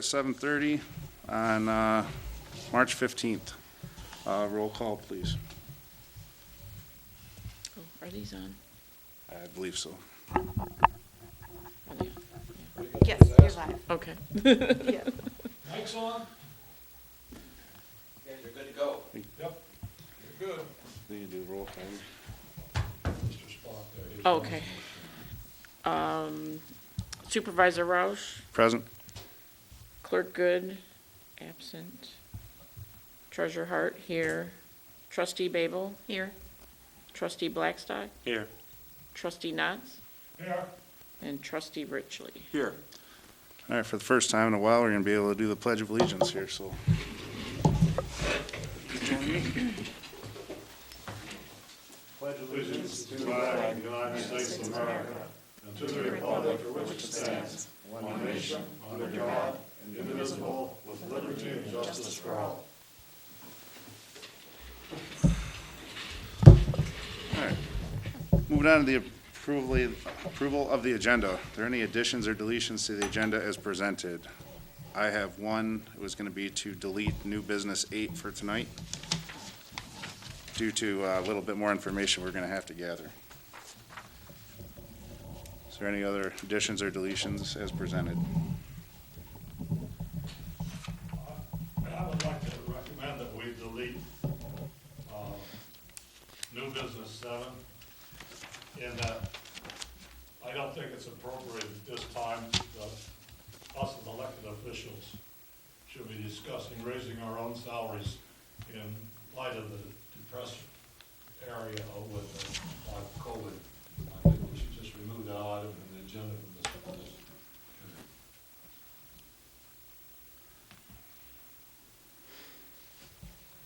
start at 7:30 on March 15th. Roll call, please. Oh, are these on? I believe so. Are they on? Yes, you're live. Okay. Yeah. Mike's on? Guys are good to go. Yep. You're good. You do roll call. Mr. Spock there. Oh, okay. Supervisor Roush, Present? Clerk Good, absent. Treasurer Hart, here. Trustee Babel, here. Trustee Blackstock, Here. Trustee Knotts, Here. and Trustee Richley. Here. All right, for the first time in a while, we're going to be able to do the Pledge of Allegiance here, so. Pledge allegiance to the flag of the United States of America and to the republic for which it stands, one nation, under God, indivisible, with liberty and justice for all. All right. Moving on to the approval of the agenda. Are there any additions or deletions to the agenda as presented? I have one. It was going to be to delete new business 8 for tonight due to a little bit more information we're going to have to gather. Is there any other additions or deletions as presented? I would like to recommend that we delete new business 7 in that I don't think it's appropriate at this time that us as elected officials should be discussing raising our own salaries in light of the depressed area with COVID. I think we should just remove that item from the agenda from this.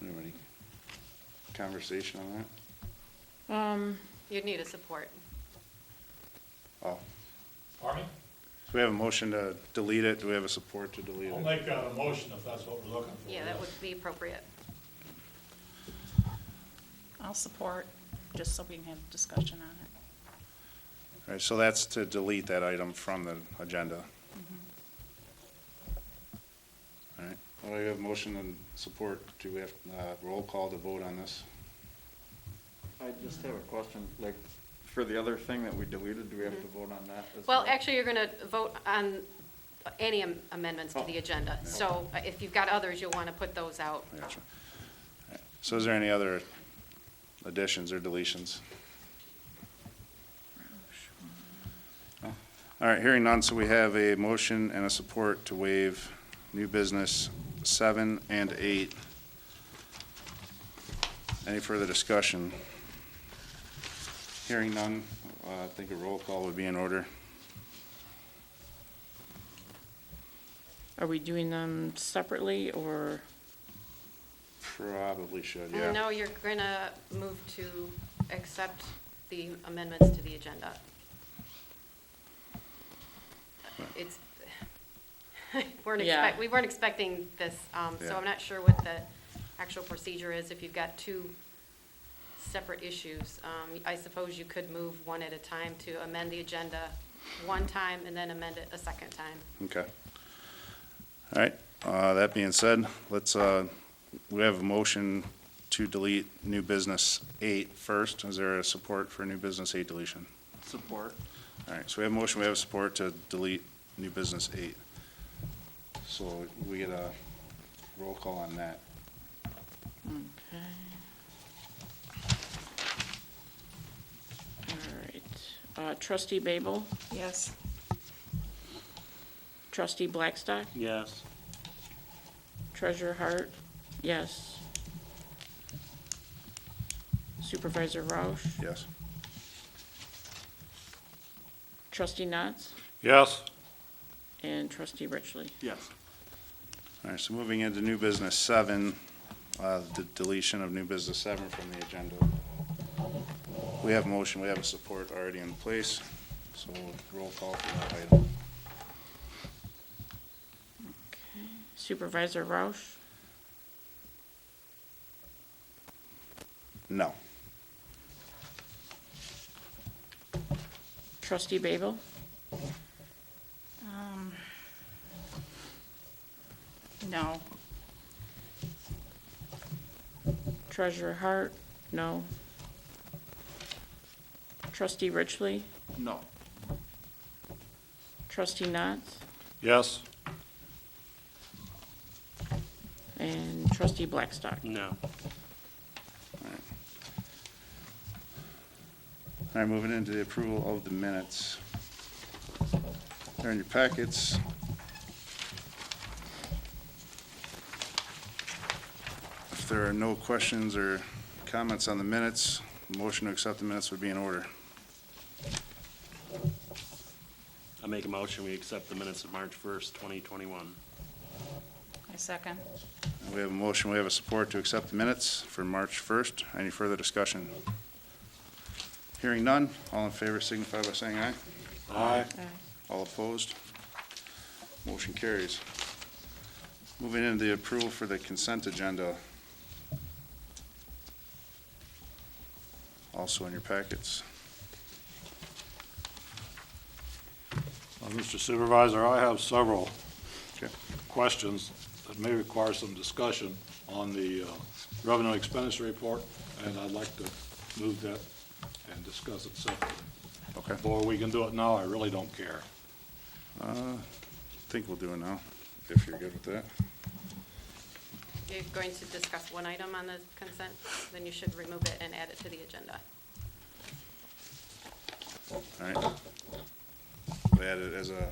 Anybody conversation on that? You'd need a support. Oh, Pardon me? so we have a motion to delete it. Do we have a support to delete I'll it? make that a motion if that's what we're looking for. Yeah, that would be appropriate. I'll support, just so we can have discussion on it. All right, so that's to delete that item from the agenda. All right, well, we have motion and support. Do we have roll call to vote on this? I just have a question, like, for the other thing that we deleted, do we have to vote on that as Well, well? actually, you're going to vote on any amendments to the agenda. So if you've got others, you'll want to put those out. I gotcha. All right, so is there any other additions or deletions? All right, hearing none, so we have a motion and a support to waive new business 7 and 8. Any further discussion? Hearing none, I think a roll call would be in order. Are we doing them separately, or? Probably should, yeah. No, you're going to move to accept the amendments to the agenda. It's, Yeah. we weren't expecting this, so Yeah. I'm not sure what the actual procedure is if you've got two separate issues. I suppose you could move one at a time to amend the agenda one time and then amend it a second time. Okay. All right, that being said, let's, we have a motion to delete new business 8 first. Is there a support for new business 8 deletion? Support. All right, so we have a motion, we have a support to delete new business 8. So we get a roll call on that. Okay. All right. Trustee Babel, Yes. Trustee Blackstock, Yes. Treasurer Hart, yes. Supervisor Roush, Yes. Trustee Knotts, Yes. and Trustee Richley. Yes. All right, so moving into new business 7, the deletion of new business 7 from the agenda. We have a motion, we have a support already in place, so roll call for that item. Okay. Supervisor Roush, No. Trustee Babel, No. Treasurer Hart, no. Trustee Richley, No. Trustee Knotts, Yes? and Trustee Blackstock. No. All right, moving into the approval of the minutes. They're in your packets. If there are no questions or comments on the minutes, a motion to accept the minutes would be in order. I make a motion, we accept the minutes of March 1st, 2021. I second. We have a motion, we have a support to accept the minutes for March 1st. Any further discussion? Hearing none, all in favor signify by saying aye. Aye. All opposed? Motion carries. Moving into the approval for the consent agenda. Also in your packets. Mr. Supervisor, I have several Okay. questions that may require some discussion on the revenue expenditure report, and I'd like to move that and discuss it separately. Okay. Or we can do it now, I really don't care. I think we'll do it now, if you're good with that. You're going to discuss one item on the consent, then you should remove it and add it to the agenda. All right. We add it as a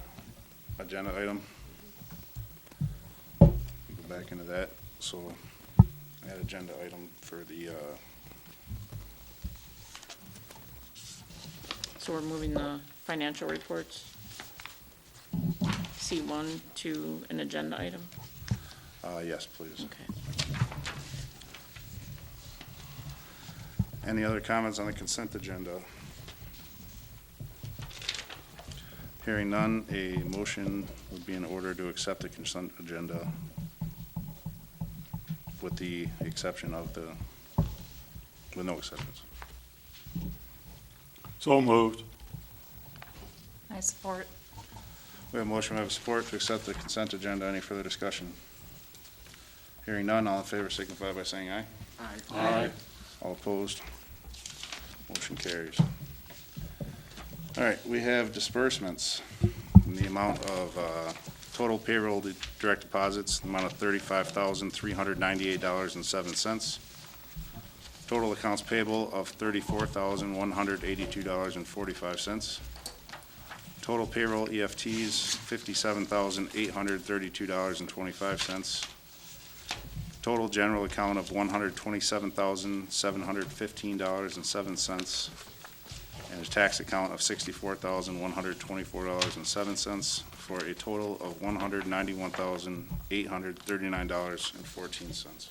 agenda item. Go back into that, so add agenda item for the, So we're moving the financial reports, C1, to an agenda item? yes, please. Okay. Any other comments on the consent agenda? Hearing none, a motion would be in order to accept the consent agenda with the exception of with no exceptions. So moved. I support. We have a motion, we have support to accept the consent agenda. Any further discussion? Hearing none, all in favor signify by saying aye. Aye. All opposed? Motion carries. All right, we have disbursements in the amount of, total payroll direct deposits, the amount of $35,398.07. Total accounts payable of $34,182.45. Total payroll EFTs, $57,832.25. Total general account of $127,715.07. And a tax account of $64,124.07 for a total of $191,839.14.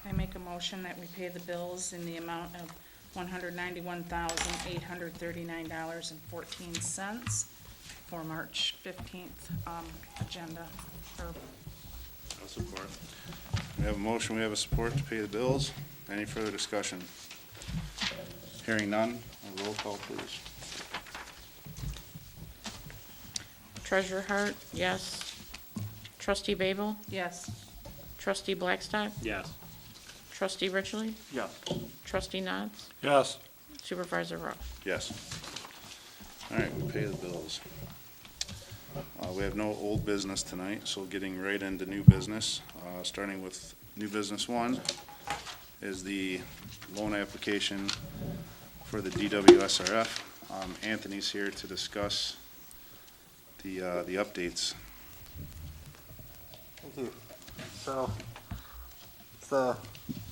I make a motion that we pay the bills in the amount of $191,839.14 for March 15th agenda. I'll support. We have a motion, we have a support to pay the bills. Any further discussion? Hearing none, a roll call, please. Treasurer Hart, yes. Trustee Babel, Yes. Trustee Blackstock, Yes. Trustee Richley, Yes. Trustee Knotts, Yes. Supervisor Rowe. Yes. All right, we pay the bills. We have no old business tonight, so getting right into new business. Starting with new business 1 is the loan application for the DWSRF. Anthony's here to discuss the updates. Thank you. So, it's the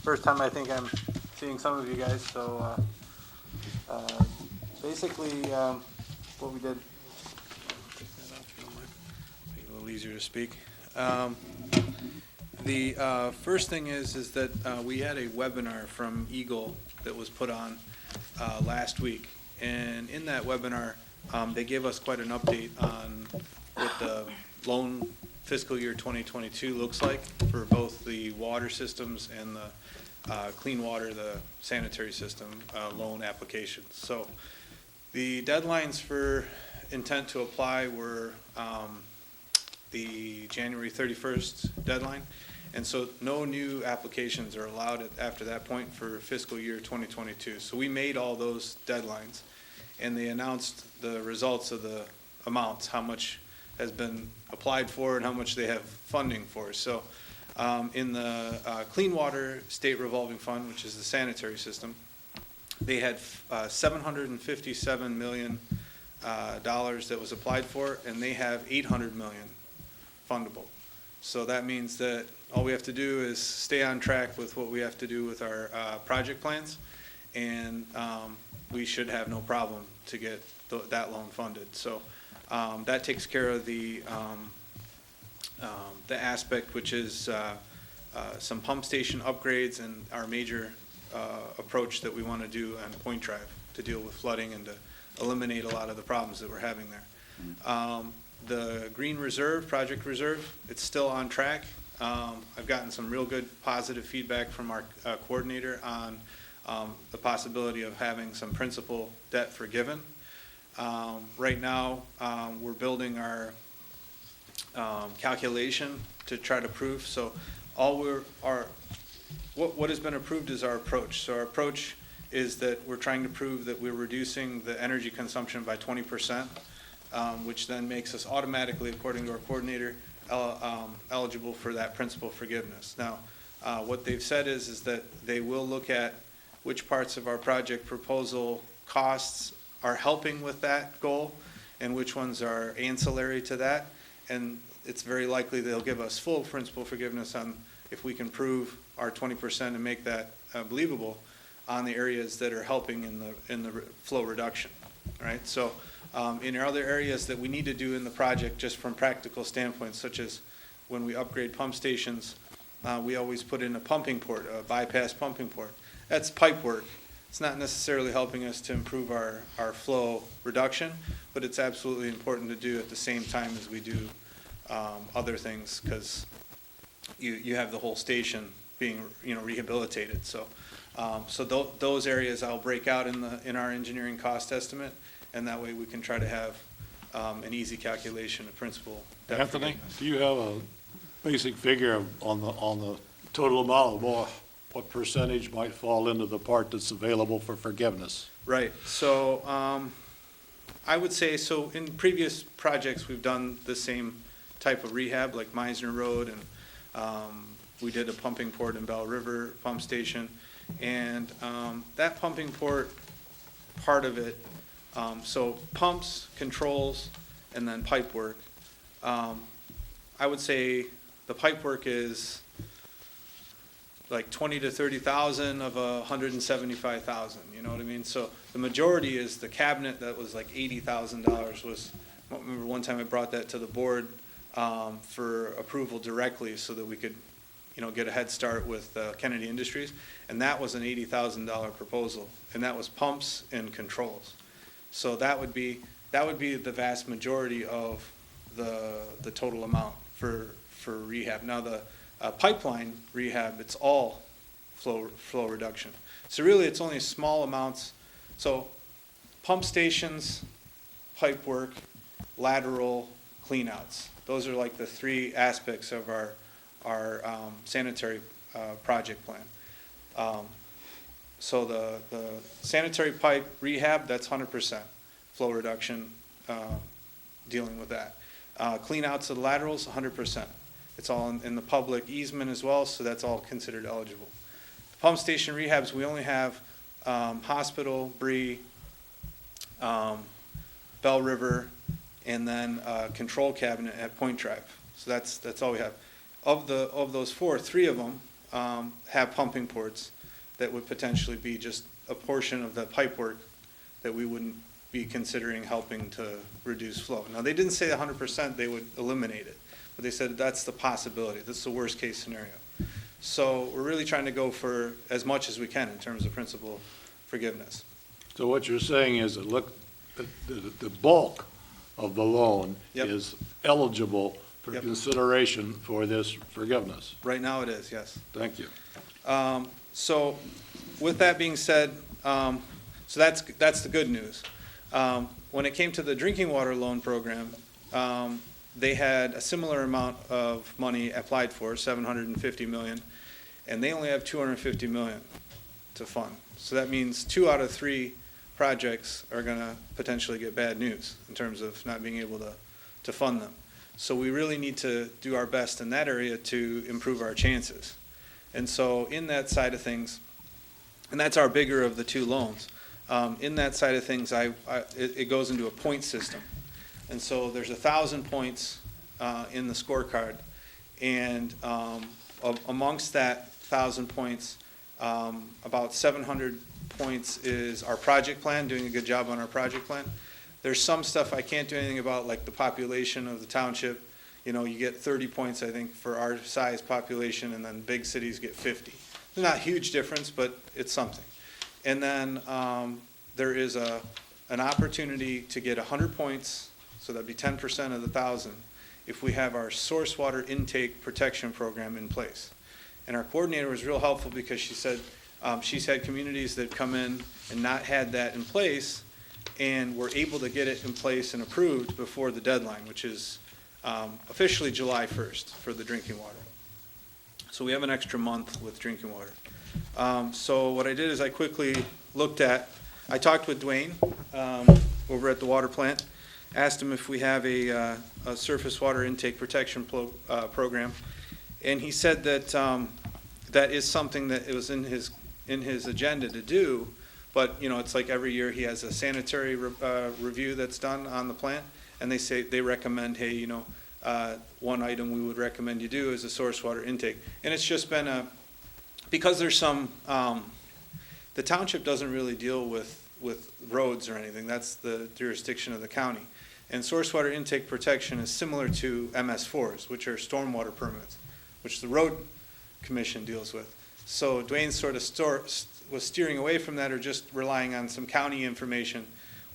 first time I think I'm seeing some of you guys, so, basically, what we did. Take that off, if you don't mind. Make it a little easier to speak. The first thing is that we had a webinar from Eagle that was put on last week. And in that webinar, they gave us quite an update on what the loan fiscal year 2022 looks like for both the water systems and the clean water, the sanitary system, loan applications. So the deadlines for intent to apply were, the January 31st deadline. And so no new applications are allowed after that point for fiscal year 2022. So we made all those deadlines, and they announced the results of the amounts, how much has been applied for and how much they have funding for. So in the Clean Water State Revolving Fund, which is the sanitary system, they had $757 million that was applied for, and they have $800 million fundable. So that means that all we have to do is stay on track with what we have to do with our project plans, and we should have no problem to get that loan funded. So that takes care of the aspect, which is some pump station upgrades and our major approach that we want to do on Point Drive to deal with flooding and to eliminate a lot of the problems that we're having there. The Green Reserve, Project Reserve, it's still on track. I've gotten some real good positive feedback from our coordinator on the possibility of having some principal debt forgiven. Right now, we're building our calculation to try to prove. So what has been approved is our approach. So our approach is that we're trying to prove that we're reducing the energy consumption by 20%, which then makes us automatically, according to our coordinator, eligible for that principal forgiveness. Now, what they've said is that they will look at which parts of our project proposal costs are helping with that goal and which ones are ancillary to that. And it's very likely they'll give us full principal forgiveness on if we can prove our 20% and make that believable on the areas that are helping in the flow reduction, right? So in other areas that we need to do in the project, just from practical standpoints, such as when we upgrade pump stations, we always put in a pumping port, a bypass pumping port. That's pipe work. It's not necessarily helping us to improve our flow reduction, but it's absolutely important to do at the same time as we do other things, because you have the whole station being rehabilitated. So those areas I'll break out in our engineering cost estimate, and that way we can try to have an easy calculation of principal debt Anthony, forgiveness. do you have a basic figure on the total amount of what percentage might fall into the part that's available for forgiveness? Right, so I would say, so in previous projects, we've done the same type of rehab, like Meisner Road, and we did a pumping port in Bell River Pump Station, and that pumping port, part of it, so pumps, controls, and then pipe work. I would say the pipe work is like 20 to 30,000 of 175,000. You know what I mean? So the majority is the cabinet that was like $80,000. Was, I remember one time I brought that to the board for approval directly so that we could, get a head start with Kennedy Industries, and that was an $80,000 proposal, and that was pumps and controls. So that would be the vast majority of the total amount for rehab. Now the pipeline rehab, it's all flow reduction. So really it's only small amounts. So pump stations, pipe work, lateral cleanouts. Those are like the three aspects of our sanitary project plan. So the sanitary pipe rehab, that's 100% flow reduction, dealing with that. Cleanouts of the laterals, 100%. It's all in the public easement as well, so that's all considered eligible. Pump station rehabs, we only have Hospital, Bree, Bell River, and then control cabinet at Point Drive. So that's all we have. Of those four, three of them have pumping ports that would potentially be just a portion of the pipe work that we wouldn't be considering helping to reduce flow. Now, they didn't say 100% they would eliminate it, but they said that's the possibility. That's the worst case scenario. So we're really trying to go for as much as we can in terms of principal forgiveness. So what you're saying is that the bulk of the loan Yep. is eligible for Yep. consideration for this forgiveness. Right now it is, yes. Thank you. So with that being said, so that's the good news. When it came to the drinking water loan program, they had a similar amount of money applied for, $750 million, and they only have $250 million to fund. So that means 2 out of 3 projects are going to potentially get bad news in terms of not being able to fund them. So we really need to do our best in that area to improve our chances. And so in that side of things, and that's our bigger of the 2 loans, in that side of things, it goes into a point system. And so there's 1,000 points in the scorecard, and amongst that 1,000 points, about 700 points is our project plan, doing a good job on our project plan. There's some stuff I can't do anything about, like the population of the township. You know, you get 30 points, I think, for our size population, and then big cities get 50. It's not a huge difference, but it's something. And then there is an opportunity to get 100 points, so that'd be 10% of the 1,000, if we have our source water intake protection program in place. And our coordinator was real helpful because she said she's had communities that come in and not had that in place, and were able to get it in place and approved before the deadline, which is officially July 1st for the drinking water. So we have an extra month with drinking water. So what I did is I quickly I talked with Dwayne over at the water plant, asked him if we have a surface water intake protection program, and he said that that is something that it was in his agenda to do, but you know, it's like every year he has a sanitary review that's done on the plant, and they recommend, hey, you know, one item we would recommend you do is a source water intake. And it's just been because there's some, the township doesn't really deal with roads or anything. That's the jurisdiction of the county. And source water intake protection is similar to MS4s, which are stormwater permits, which the road commission deals with. So Dwayne sort of was steering away from that, or just relying on some county information,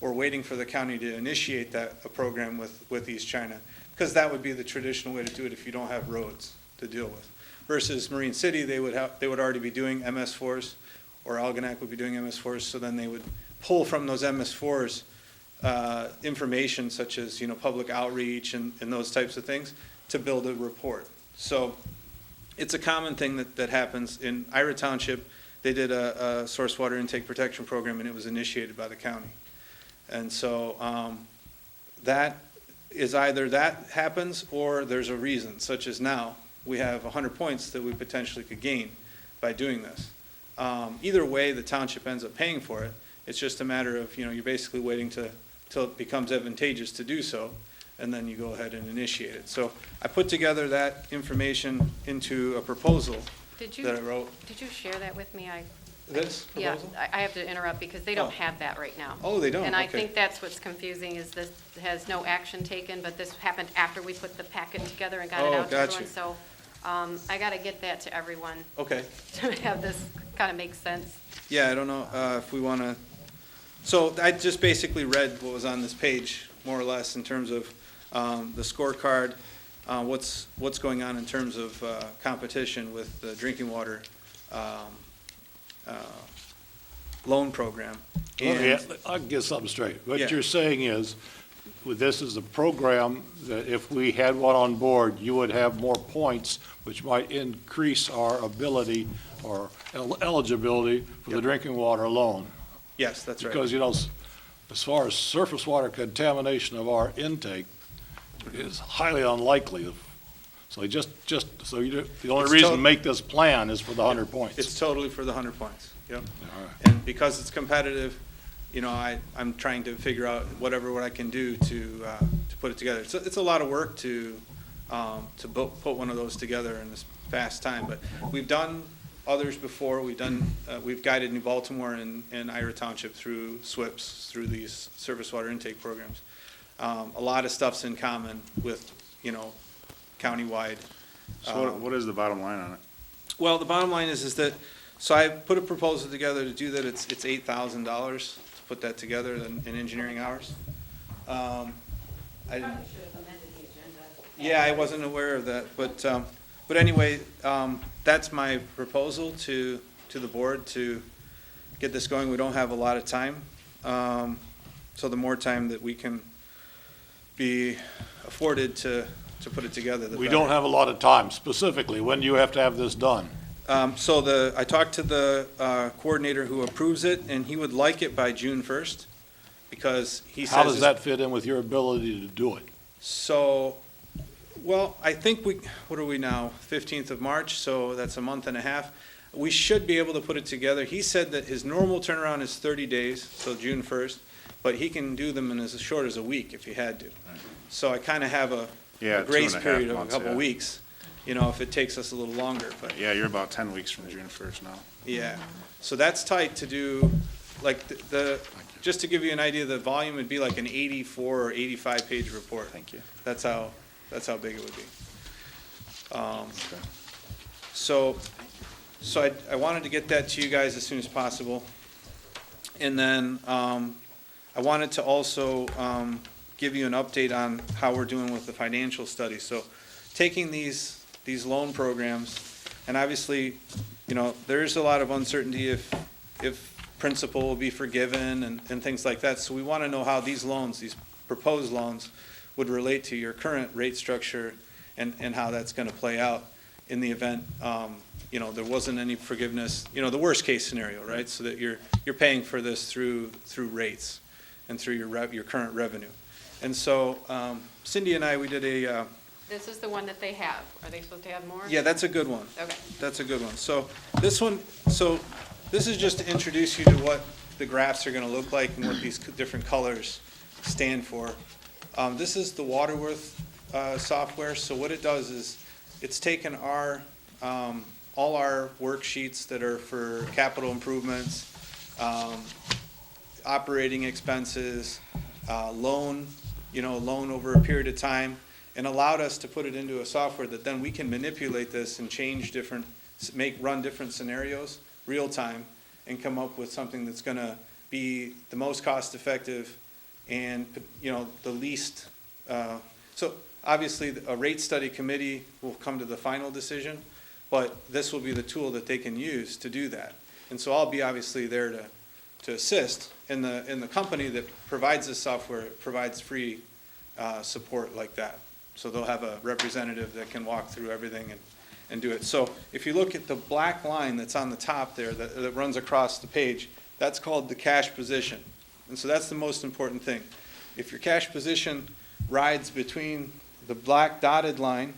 or waiting for the county to initiate a program with East China, because that would be the traditional way to do it if you don't have roads to deal with. Versus Marine City, they would already be doing MS4s, or Algonac would be doing MS4s, so then they would pull from those MS4s information such as, you know, public outreach and those types of things to build a report. So it's a common thing that happens. In Ira Township, they did a source water intake protection program, and it was initiated by the county. And so that is either that happens or there's a reason, such as now we have 100 points that we potentially could gain by doing this. Either way, the township ends up paying for it. It's just a matter of, you know, you're basically waiting till it becomes advantageous to do so, and then you go ahead and initiate it. So I put together that information into a proposal that I wrote. Did you share that with me? This Yeah, proposal? I have to interrupt because they don't have that right now. Oh, they don't? And I Okay. think that's what's confusing, is this has no action taken, but this happened after we put the packet together and got it Oh, out to gotcha. everyone. So I got to get that to everyone Okay. to have this kind of make sense. Yeah, I don't know if we want to, so I just basically read what was on this page, more or less, in terms of the scorecard, what's going on in terms of competition with the drinking water loan program. Okay, And, I'll get something straight. Yeah. What you're saying is, this is a program that if we had one on board, you would have more points, which might increase our ability or eligibility for the Yep. drinking water loan. yes, that's right. Because, you know, as far as surface water contamination of our intake is highly unlikely. So so the only It's reason to tot- make this plan is for the 100 points. It's totally for the 100 points, yep. All right. And because it's competitive, you know, I'm trying to figure out what I can do to put it together. It's a lot of work to put one of those together in this fast time, but we've done others before. We've guided New Baltimore and Ira Township through SWIPs, through these surface water intake programs. A lot of stuff's in common with, you know, countywide. So what is the bottom line on it? Well, the bottom line is that, so I put a proposal together to do that. It's $8,000 to put that together in engineering hours. I didn't. Yeah, I wasn't aware of that, but anyway, that's my proposal to to the board to get this going. We don't have a lot of time. So the more time that we can be afforded to put it together, the We better. don't have a lot of time. Specifically, when do you have to have this done? So I talked to the coordinator who approves it, and he would like it by June 1st, because he says. How does that fit in with your ability to do it? So, well, I think what are we now, 15th of March, so that's a month and a half. We should be able to put it together. He said that his normal turnaround is 30 days, so June 1st, but he can do them in as short as a week if he had to. So I kind of have a Yeah, grace 2.5 period of a months, couple yeah. weeks, if it takes us a little longer, but. Yeah, you're about 10 weeks from June 1st now. Yeah, so that's tight to do, like, just to give you an idea, the volume would be like an 84 or 85-page report. Thank you. That's how big it would be. Okay. So I wanted to get that to you guys as soon as possible. And then, I wanted to also, give you an update on how we're doing with the financial study. So, taking these loan programs, and obviously, there's a lot of uncertainty if principal will be forgiven and things like that. So we want to know how these loans, these proposed loans, would relate to your current rate structure and how that's going to play out in the event, there wasn't any forgiveness, the worst case scenario, right? So that you're paying for this through rates and through your current revenue. And so Cindy and I, we did This is the one that they have. Are they supposed to have more? yeah, that's a good one. Okay. That's a good one. So this is just to introduce you to what the graphs are going to look like and what these different colors stand for. This is the Waterworth software. So what it does is it's taken all our worksheets that are for capital improvements, operating expenses, loan over a period of time, and allowed us to put it into a software that then we can manipulate this and change run different scenarios real time and come up with something that's going to be the most cost effective and the least. So obviously a rate study committee will come to the final decision, but this will be the tool that they can use to do that. And so I'll be obviously there to assist, and the company that provides this software provides free support like that. So they'll have a representative that can walk through everything and do it. So if you look at the black line that's on the top there that runs across the page, that's called the cash position. And so that's the most important thing. If your cash position rides between the black dotted line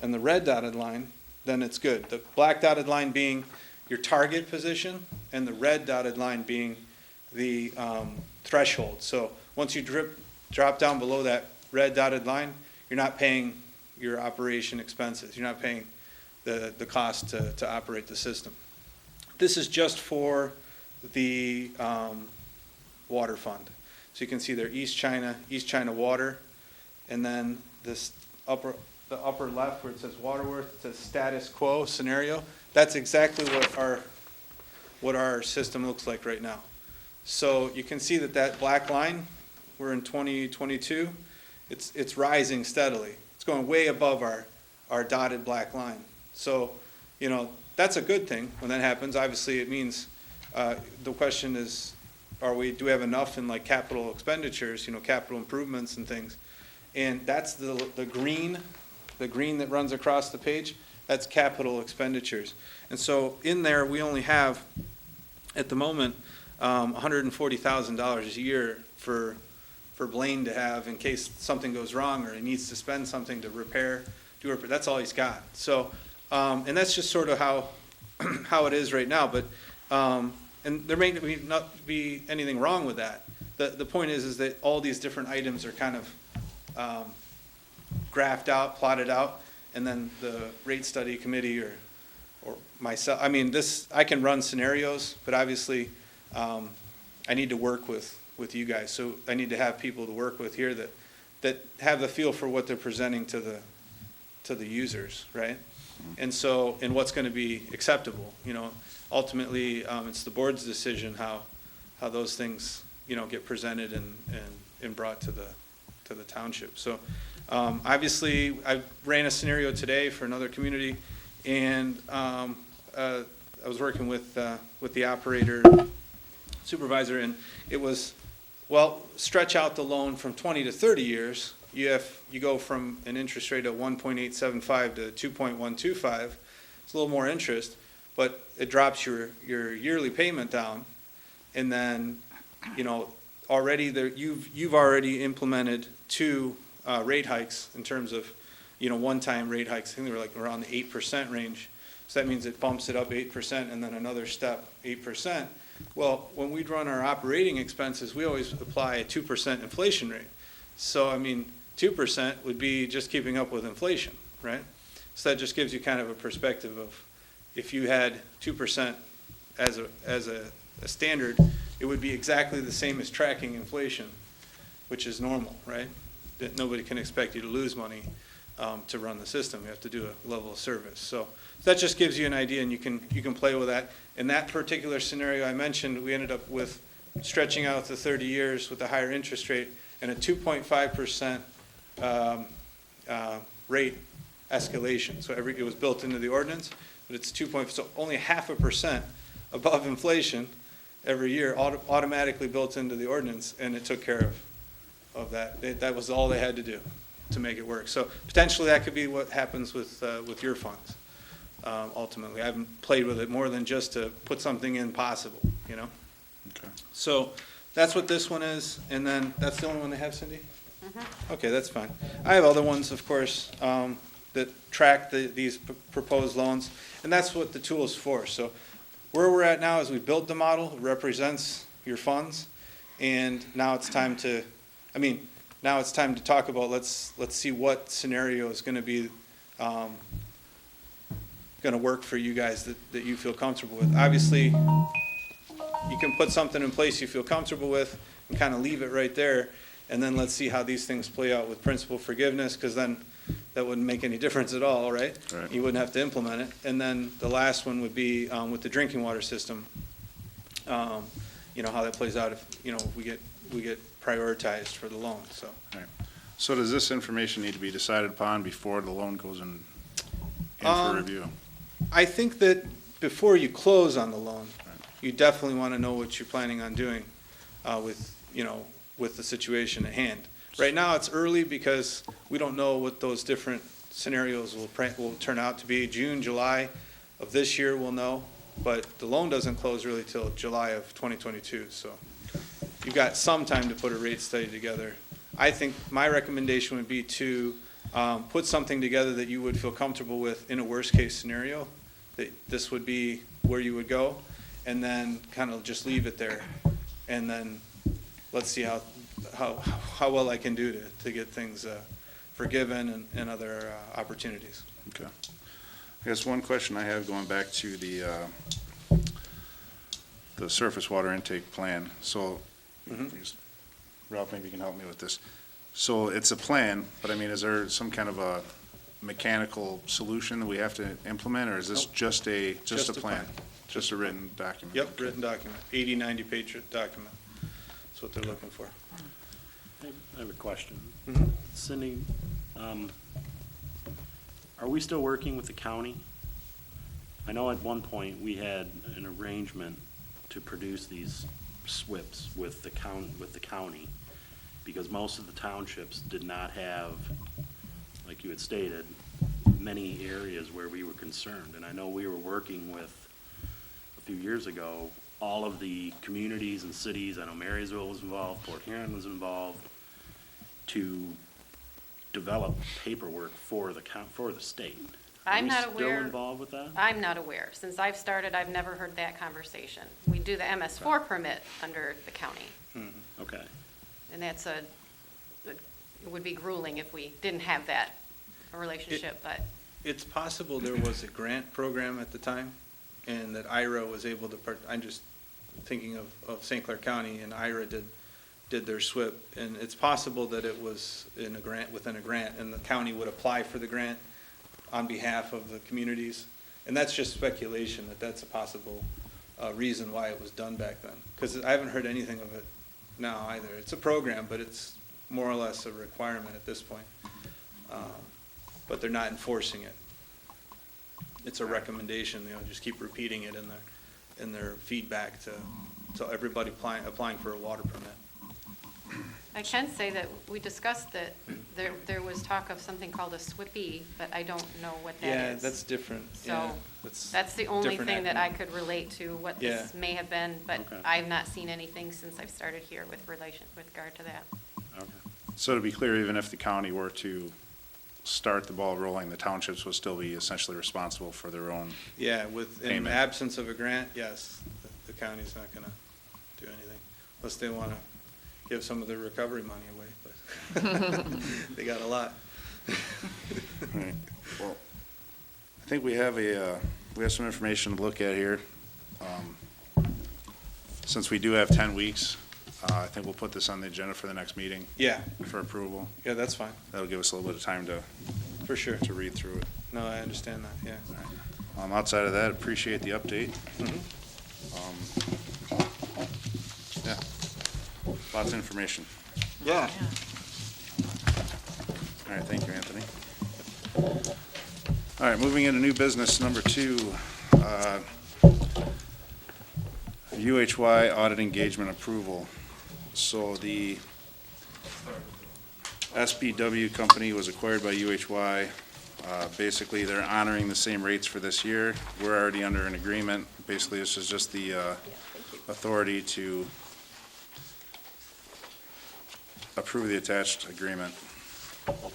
and the red dotted line, then it's good. The black dotted line being your target position and the red dotted line being the threshold. So once you drop down below that red dotted line, you're not paying your operation expenses. You're not paying the cost to operate the system. This is just for the water fund. So you can see there East China Water, and then the upper left where it says Waterworth, it says status quo scenario. That's exactly what our system looks like right now. So you can see that black line, we're in 2022, it's rising steadily. It's going way above our dotted black line. So, that's a good thing when that happens. Obviously, it means, the question is, do we have enough in like capital expenditures, capital improvements and things? And that's the green that runs across the page, that's capital expenditures. And so in there, we only have, at the moment, $140,000 a year for Blaine to have in case something goes wrong or he needs to spend something to repair. That's all he's got. So, and that's just sort of how it is right now. But and there may not be anything wrong with that. The point is that all these different items are kind of graphed out, plotted out, and then the rate study committee or myself. I mean, I can run scenarios, but obviously I need to work with you guys. So I need to have people to work with here that have the feel for what they're presenting to the users, right? And what's going to be acceptable. Ultimately, it's the board's decision how those things get presented and brought to the township. So obviously, I ran a scenario today for another community, and I was working with the operator supervisor, and it was, well, stretch out the loan from 20 to 30 years. You go from an interest rate of 1.875 to 2.125. It's a little more interest, but it drops your yearly payment down. And then, already there, you've already implemented two rate hikes in terms of, one-time rate hikes. I think they were like around the 8% range. So that means it bumps it up 8% and then another step, 8%. Well, when we'd run our operating expenses, we always apply a 2% inflation rate. So, 2% would be just keeping up with inflation, right? So that just gives you kind of a perspective of, if you had 2% as a standard, it would be exactly the same as tracking inflation, which is normal, right? That nobody can expect you to lose money to run the system. You have to do a level of service. So that just gives you an idea, and you can play with that. In that particular scenario I mentioned, we ended up with stretching out the 30 years with a higher interest rate and a 2.5% rate escalation. So it was built into the ordinance, but it's so only 0.5% above inflation every year, automatically built into the ordinance, and it took care of that. That was all they had to do to make it work. So potentially that could be what happens with your funds. Ultimately, I haven't played with it more than just to put something in possible, Okay. So that's what this one is, and then that's the only one they have, Cindy? Okay, that's fine. I have other ones, of course, that track these proposed loans, and that's what the tool is for. So where we're at now is we built the model, it represents your funds, and now it's time to, talk about, let's see what scenario is going to be going to work for you guys that you feel comfortable with. Obviously, you can put something in place you feel comfortable with and kind of leave it right there, and then let's see how these things play out with principal forgiveness, because then that wouldn't make any difference at all, right? Right. You wouldn't have to implement it. And then the last one would be with the drinking water system, how that plays out if, we get prioritized for the loan, so. Right. So does this information need to be decided upon before the loan goes in for review? I think that before you close on the loan, you definitely want to know what you're planning on doing with the situation at hand. Right now, it's early because we don't know what those different scenarios will turn out to be. June, July of this year, we'll know, but the loan doesn't close really till July of 2022, so you've got some time to put a rate study together. I think my recommendation would be to put something together that you would feel comfortable with in a worst-case scenario, that this would be where you would go, and then kind of just leave it there. And then let's see how well I can do to get things forgiven and other opportunities. Okay. I guess one question I have going back to the surface water intake plan. So, Ralph, maybe you can help me with this. So it's a plan, but is there some kind of a mechanical solution that we have to implement, or is this Nope. just a Just a plan? plan. Just a written document? Yep, written document, 80, 90-page document. That's what they're looking for. I have a question. Mhm. Cindy, are we still working with the county? I know at one point we had an arrangement to produce these SWIPs with the county, because most of the townships did not have, like you had stated, many areas where we were concerned. And I know we were working with, a few years ago, all of the communities and cities. I know Marysville was involved, Port Huron was involved, to develop paperwork for the state. I'm not Are we still aware. involved with that? I'm not aware. Since I've started, I've never heard that conversation. We do the MS4 permit under the county, Okay. and it would be grueling if we didn't have that relationship, but It's possible there was a grant program at the time, and that IRA was able to, I'm just thinking of St. Clair County, and IRA did their SWIP, and it's possible that it was within a grant, and the county would apply for the grant on behalf of the communities. And that's just speculation, that's a possible reason why it was done back then. Because I haven't heard anything of it now either. It's a program, but it's more or less a requirement at this point. But they're not enforcing it. it's a recommendation, just keep repeating it in their feedback to everybody applying for a water permit. I can say that we discussed that there was talk of something called a SWIPy, but I don't know what that is. Yeah, that's different. Yeah, So that's the only different thing that I acronym. could relate to what Yeah. this may have been, but Okay. I've not seen anything since I've started here with regard to that. Okay. So to be clear, even if the county were to start the ball rolling, the townships would still be essentially responsible for their own. Yeah, in Payment. absence of a grant, yes, the county's not gonna do anything, unless they wanna give some of their recovery money away, but they got a lot. Right. Well, I think we have some information to look at here. Since we do have 10 weeks, I think we'll put this on the agenda for the next meeting Yeah, for approval. yeah, that's fine, That'll give us a little bit of time for sure. to read through it. No, I understand that, yeah. Outside of that, appreciate the update. Mhm. Yeah, lots of information. Yeah. All right, thank you, Anthony. All right, moving into new business number 2, UHY audit engagement approval. So the SBW company was acquired by UHY. Basically, they're honoring the same rates for this year. We're already under an agreement. Basically, this is just the authority to approve the attached agreement.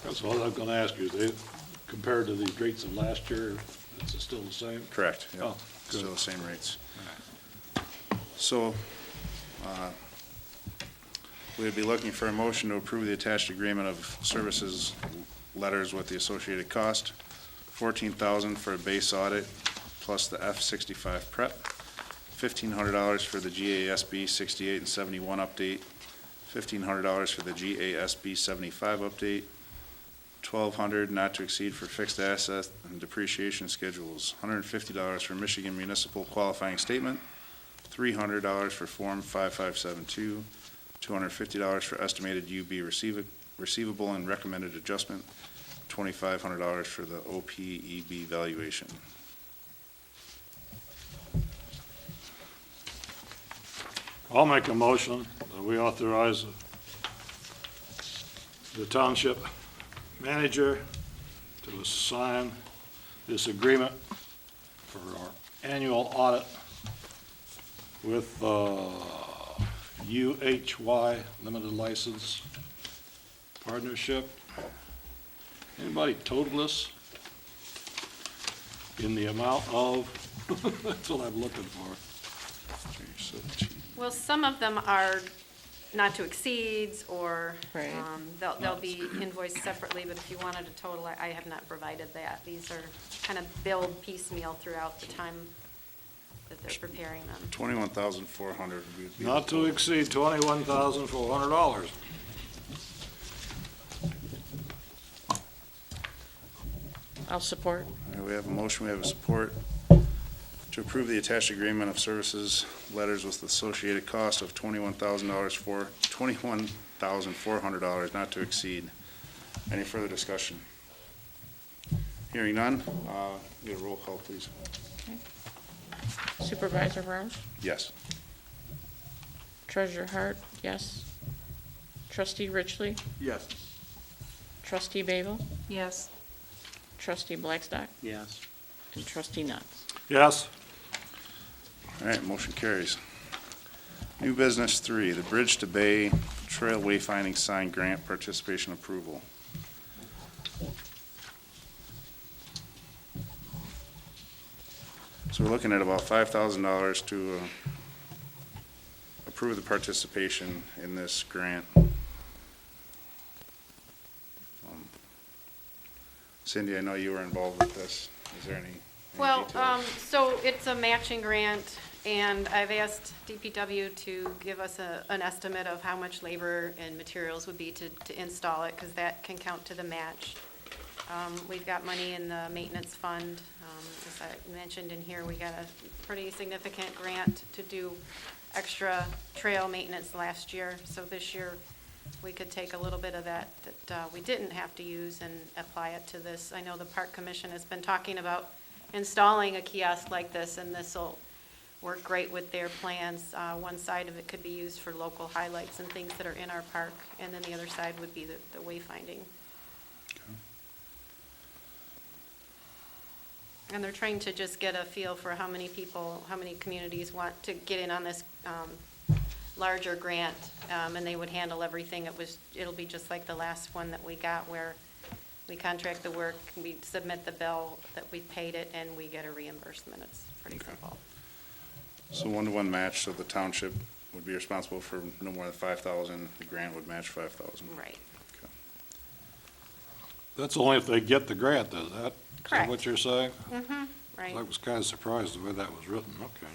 That's what I'm gonna ask you, they, compared to the rates of last year, it's still the same? Correct. Yep. Oh, good. Still the same rates. So, we would be looking for a motion to approve the attached agreement of services letters with the associated cost, $14,000 for a base audit, plus the F-65 prep, $1,500 for the GASB 68 and 71 update, $1,500 for the GASB 75 update, $1,200 not to exceed for fixed asset and depreciation schedules, $150 for Michigan Municipal Qualifying Statement, $300 for Form 5572, $250 for estimated UB receivable and recommended adjustment, $2,500 for the OPEB valuation. I'll make a motion that we authorize the township manager to sign this agreement for our annual audit with UHY Limited License Partnership. Anybody total this in the amount of, that's what I'm looking for. Well, some of them are not to exceeds, or Right. they'll be invoiced separately, but if you wanted a total, I have not provided that. These are kind of billed piecemeal throughout the time that they're preparing them. 21,400 would be. Not to exceed $21,400. I'll support. All right, we have a motion, we have a support to approve the attached agreement of services letters with the associated cost of $21,400 not to exceed. Any further discussion? Hearing none, get a roll call, please. Supervisor Rouse? Yes. Treasurer Hart, yes. Trustee Richley? Yes. Trustee Babel? Yes. Trustee Blackstock? Yes. And Trustee Nuts? Yes. All right, motion carries. New business 3, the Bridge to Bay Trail Wayfinding Sign Grant Participation Approval. So we're looking at about $5,000 to approve the participation in this grant. Cindy, I know you were involved with this. Is there any Well, details? so it's a matching grant, and I've asked DPW to give us an estimate of how much labor and materials would be to install it, because that can count to the match. We've got money in the maintenance fund. As I mentioned in here, we got a pretty significant grant to do extra trail maintenance last year. So this year, we could take a little bit of that we didn't have to use and apply it to this. I know the Park Commission has been talking about installing a kiosk like this, and this will work great with their plans. One side of it could be used for local highlights and things that are in our park, and then the other side would be the wayfinding. And they're trying to just get a feel for how many people, how many communities want to get in on this larger grant, and they would handle everything. It'll be just like the last one that we got, where we contract the work, we submit the bill that we paid it, and we get a reimbursement. It's pretty simple. So 1-to-1 match, so the township would be responsible for no more than 5,000, the grant would match 5,000. Right. Okay. That's only if they get the grant, is that? Is that Correct. what you're saying? Mm-hmm, right. I was kind of surprised the way that was written, okay.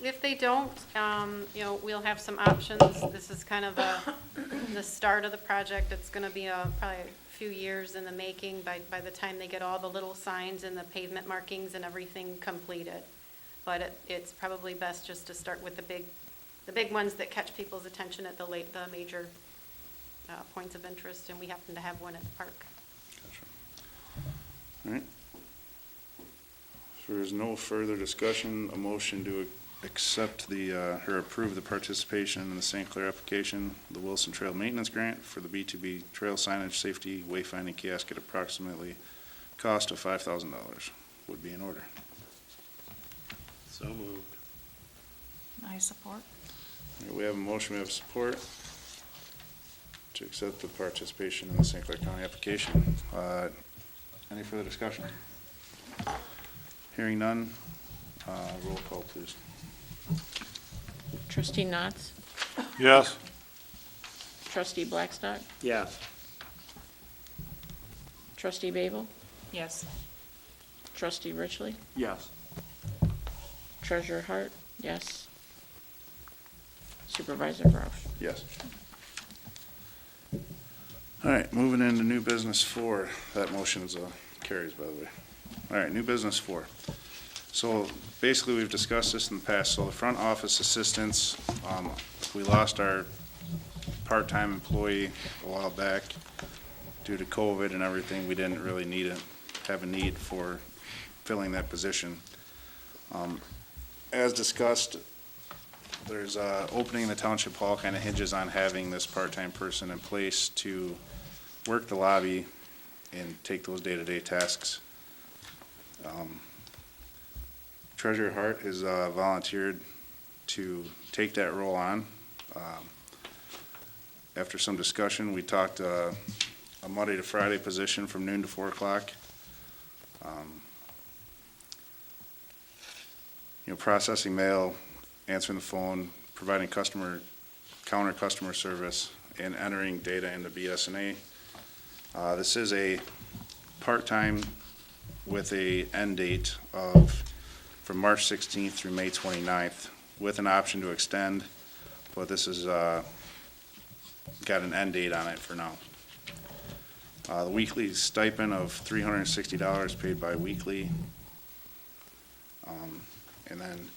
If they don't, we'll have some options. This is kind of the start of the project. It's gonna be probably a few years in the making by the time they get all the little signs and the pavement markings and everything completed. But it's probably best just to start with the big ones that catch people's attention at the major points of interest, and we happen to have one at the park. All right. If there is no further discussion, a motion to accept or approve the participation in the St. Clair application, the Wilson Trail Maintenance Grant for the B2B trail signage safety wayfinding kiosk at approximately cost of $5,000 would be in order. So moved. I support. All right, we have a motion, we have support to accept the participation in the St. Clair County application. Any further discussion? Hearing none, roll call, please. Trustee Knotts? Yes, Trustee Blackstock? Yes. Trustee Babel? Yes. Trustee Richley? Yes. Treasurer Hart? Yes. Supervisor Grouse? Yes. All right, moving into new business 4. That motion is carries, by the way. All right, new business 4. So basically, we've discussed this in the past. So the front office assistants, we lost our part-time employee a while back due to COVID and everything. We didn't really have a need for filling that position. As discussed, there's opening in the Township Hall kind of hinges on having this part-time person in place to work the lobby and take those day-to-day tasks. Treasurer Hart has volunteered to take that role on. After some discussion, we talked a Monday to Friday position from noon to 4 o'clock. Processing mail, answering the phone, providing counter customer service, and entering data into BS&A. This is a part-time with a end date from March 16th through May 29th, with an option to extend, but this is got an end date on it for now. The weekly stipend of $360 paid bi-weekly. And then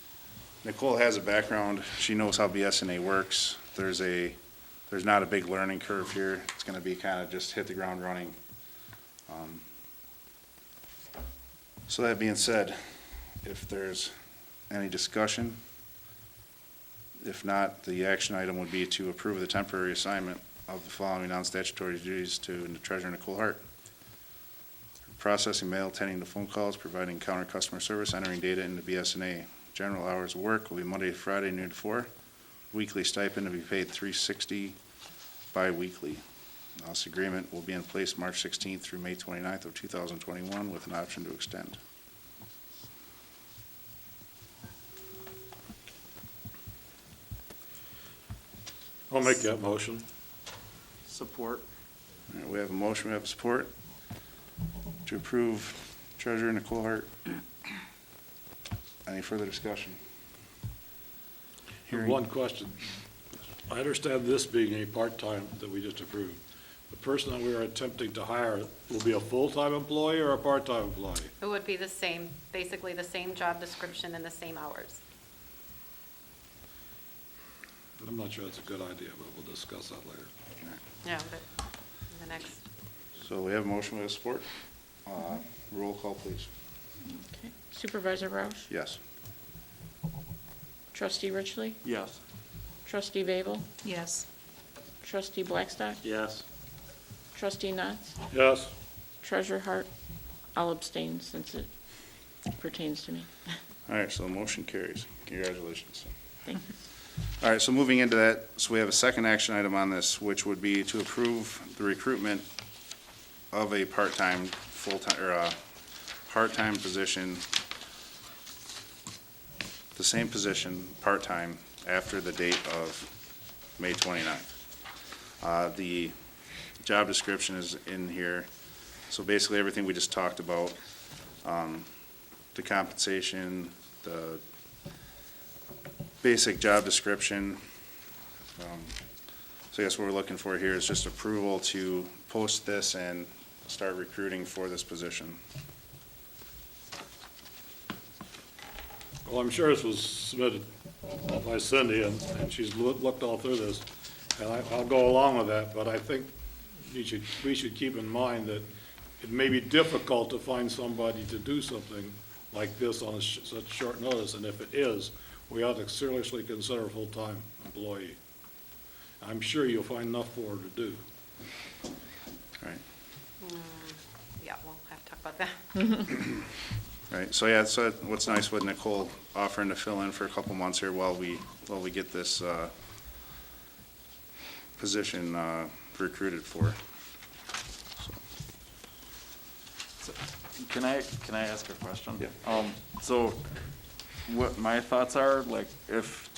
Nicole has a background. She knows how BS&A works. There's not a big learning curve here. It's going to be kind of just hit the ground running. So that being said, if there's any discussion, if not, the action item would be to approve the temporary assignment of the following non-statutory duties to Treasurer Nicole Hart. Processing mail, attending to phone calls, providing counter customer service, entering data into BS&A. General hours of work will be Monday to Friday, noon to 4. Weekly stipend to be paid $360 bi-weekly. This agreement will be in place March 16th through May 29th of 2021 with an option to extend. I'll make that motion. Support. All right, we have a motion, we have support to approve Treasurer Nicole Hart. Any further discussion? Hearing- One question. I understand this being a part-time that we just approved. The person that we are attempting to hire will be a full-time employee or a part-time employee? It would be the same, basically the same job description and the same hours. I'm not sure that's a good idea, but we'll discuss that later. Yeah, but the next, So we have a motion, we have support. Roll call, please. Okay. Supervisor Roush? Yes. Trustee Richley? Yes. Trustee Babel? Yes. Trustee Blackstock? Yes. Trustee Knotts? Yes, Treasurer Hart? I'll abstain since it pertains to me. All right, so the motion carries. Congratulations. Thank you. All right, so moving into that, so we have a second action item on this, which would be to approve the recruitment of a part-time, full-time, or a part-time position, the same position, part-time, after the date of May 29th. The job description is in here, so basically everything we just talked about, the compensation, the basic job description. So I guess what we're looking for here is just approval to post this and start recruiting for this position. well, I'm sure this was submitted by Cindy, and she's looked all through this, and I'll go along with that, but I think we should keep in mind that it may be difficult to find somebody to do something like this on such short notice, and if it is, we ought to seriously consider a full-time employee. I'm sure you'll find enough for her to do. Right. Yeah, we'll have to talk about that. Right, so yeah, so what's nice with Nicole offering to fill in for a couple months here while we get this position recruited for. So, Can I ask a question? Yeah. So what my thoughts are, like, if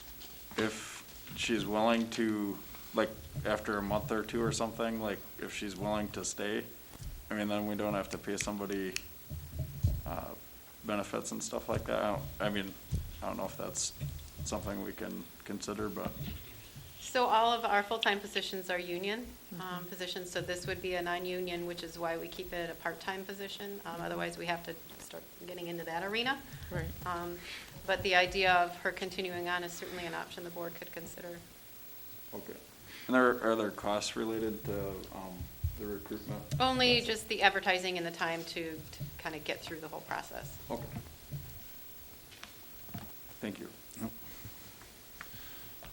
she's willing to, like, after a month or two or something, like, if she's willing to stay, I mean, then we don't have to pay somebody benefits and stuff like that. I don't know if that's something we can consider, but. So all of our full-time positions are union positions, so this would be a non-union, which is why we keep it a part-time position. Otherwise, we have to start getting into that arena. Right. But the idea of her continuing on is certainly an option the board could consider. Okay. And are there costs related to the recruitment? Only just the advertising and the time to kind of get through the whole process. Okay. Thank you.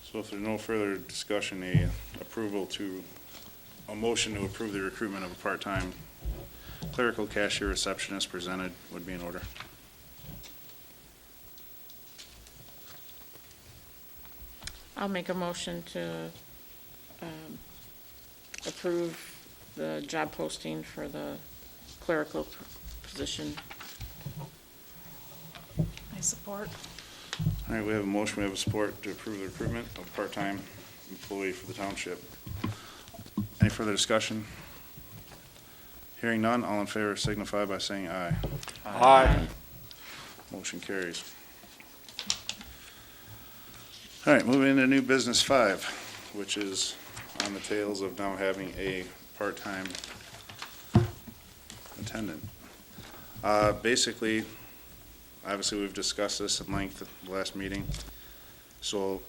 So if there's no further discussion, a motion to approve the recruitment of a part-time clerical cashier receptionist presented would be in order. I'll make a motion to approve the job posting for the clerical position. I support. All right, we have a motion, we have a support to approve the recruitment of a part-time employee for the township. Any further discussion? Hearing none, all in favor signify by saying aye. Aye. Motion carries. All right, moving into new business 5, which is on the tails of now having a part-time attendant. Basically, obviously, we've discussed this at length at the last meeting. So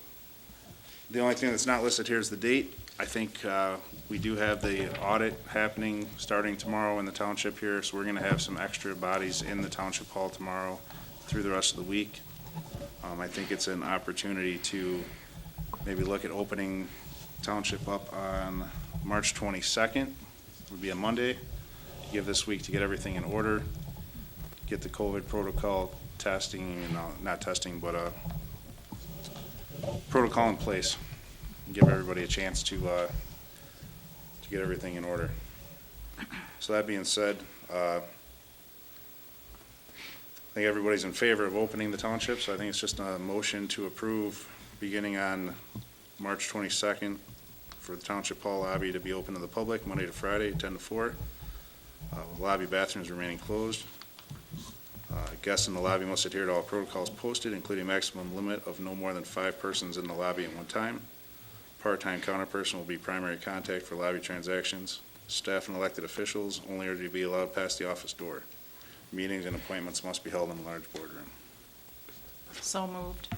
the only thing that's not listed here is the date. I think we do have the audit happening starting tomorrow in the township here, so we're going to have some extra bodies in the Township Hall tomorrow through the rest of the week. I think it's an opportunity to maybe look at opening Township up on March 22nd, would be a Monday. Give this week to get everything in order, get the COVID protocol testing, not testing, but protocol in place, and give everybody a chance to get everything in order. So that being said, I think everybody's in favor of opening the township, so I think it's just a motion to approve beginning on March 22nd for the Township Hall lobby to be open to the public Monday to Friday, 10 to 4. Lobby bathrooms remaining closed. Guests in the lobby must adhere to all protocols posted, including maximum limit of no more than 5 persons in the lobby at one time. Part-time counterperson will be primary contact for lobby transactions. Staff and elected officials only are to be allowed past the office door. Meetings and appointments must be held in a large boardroom. So moved.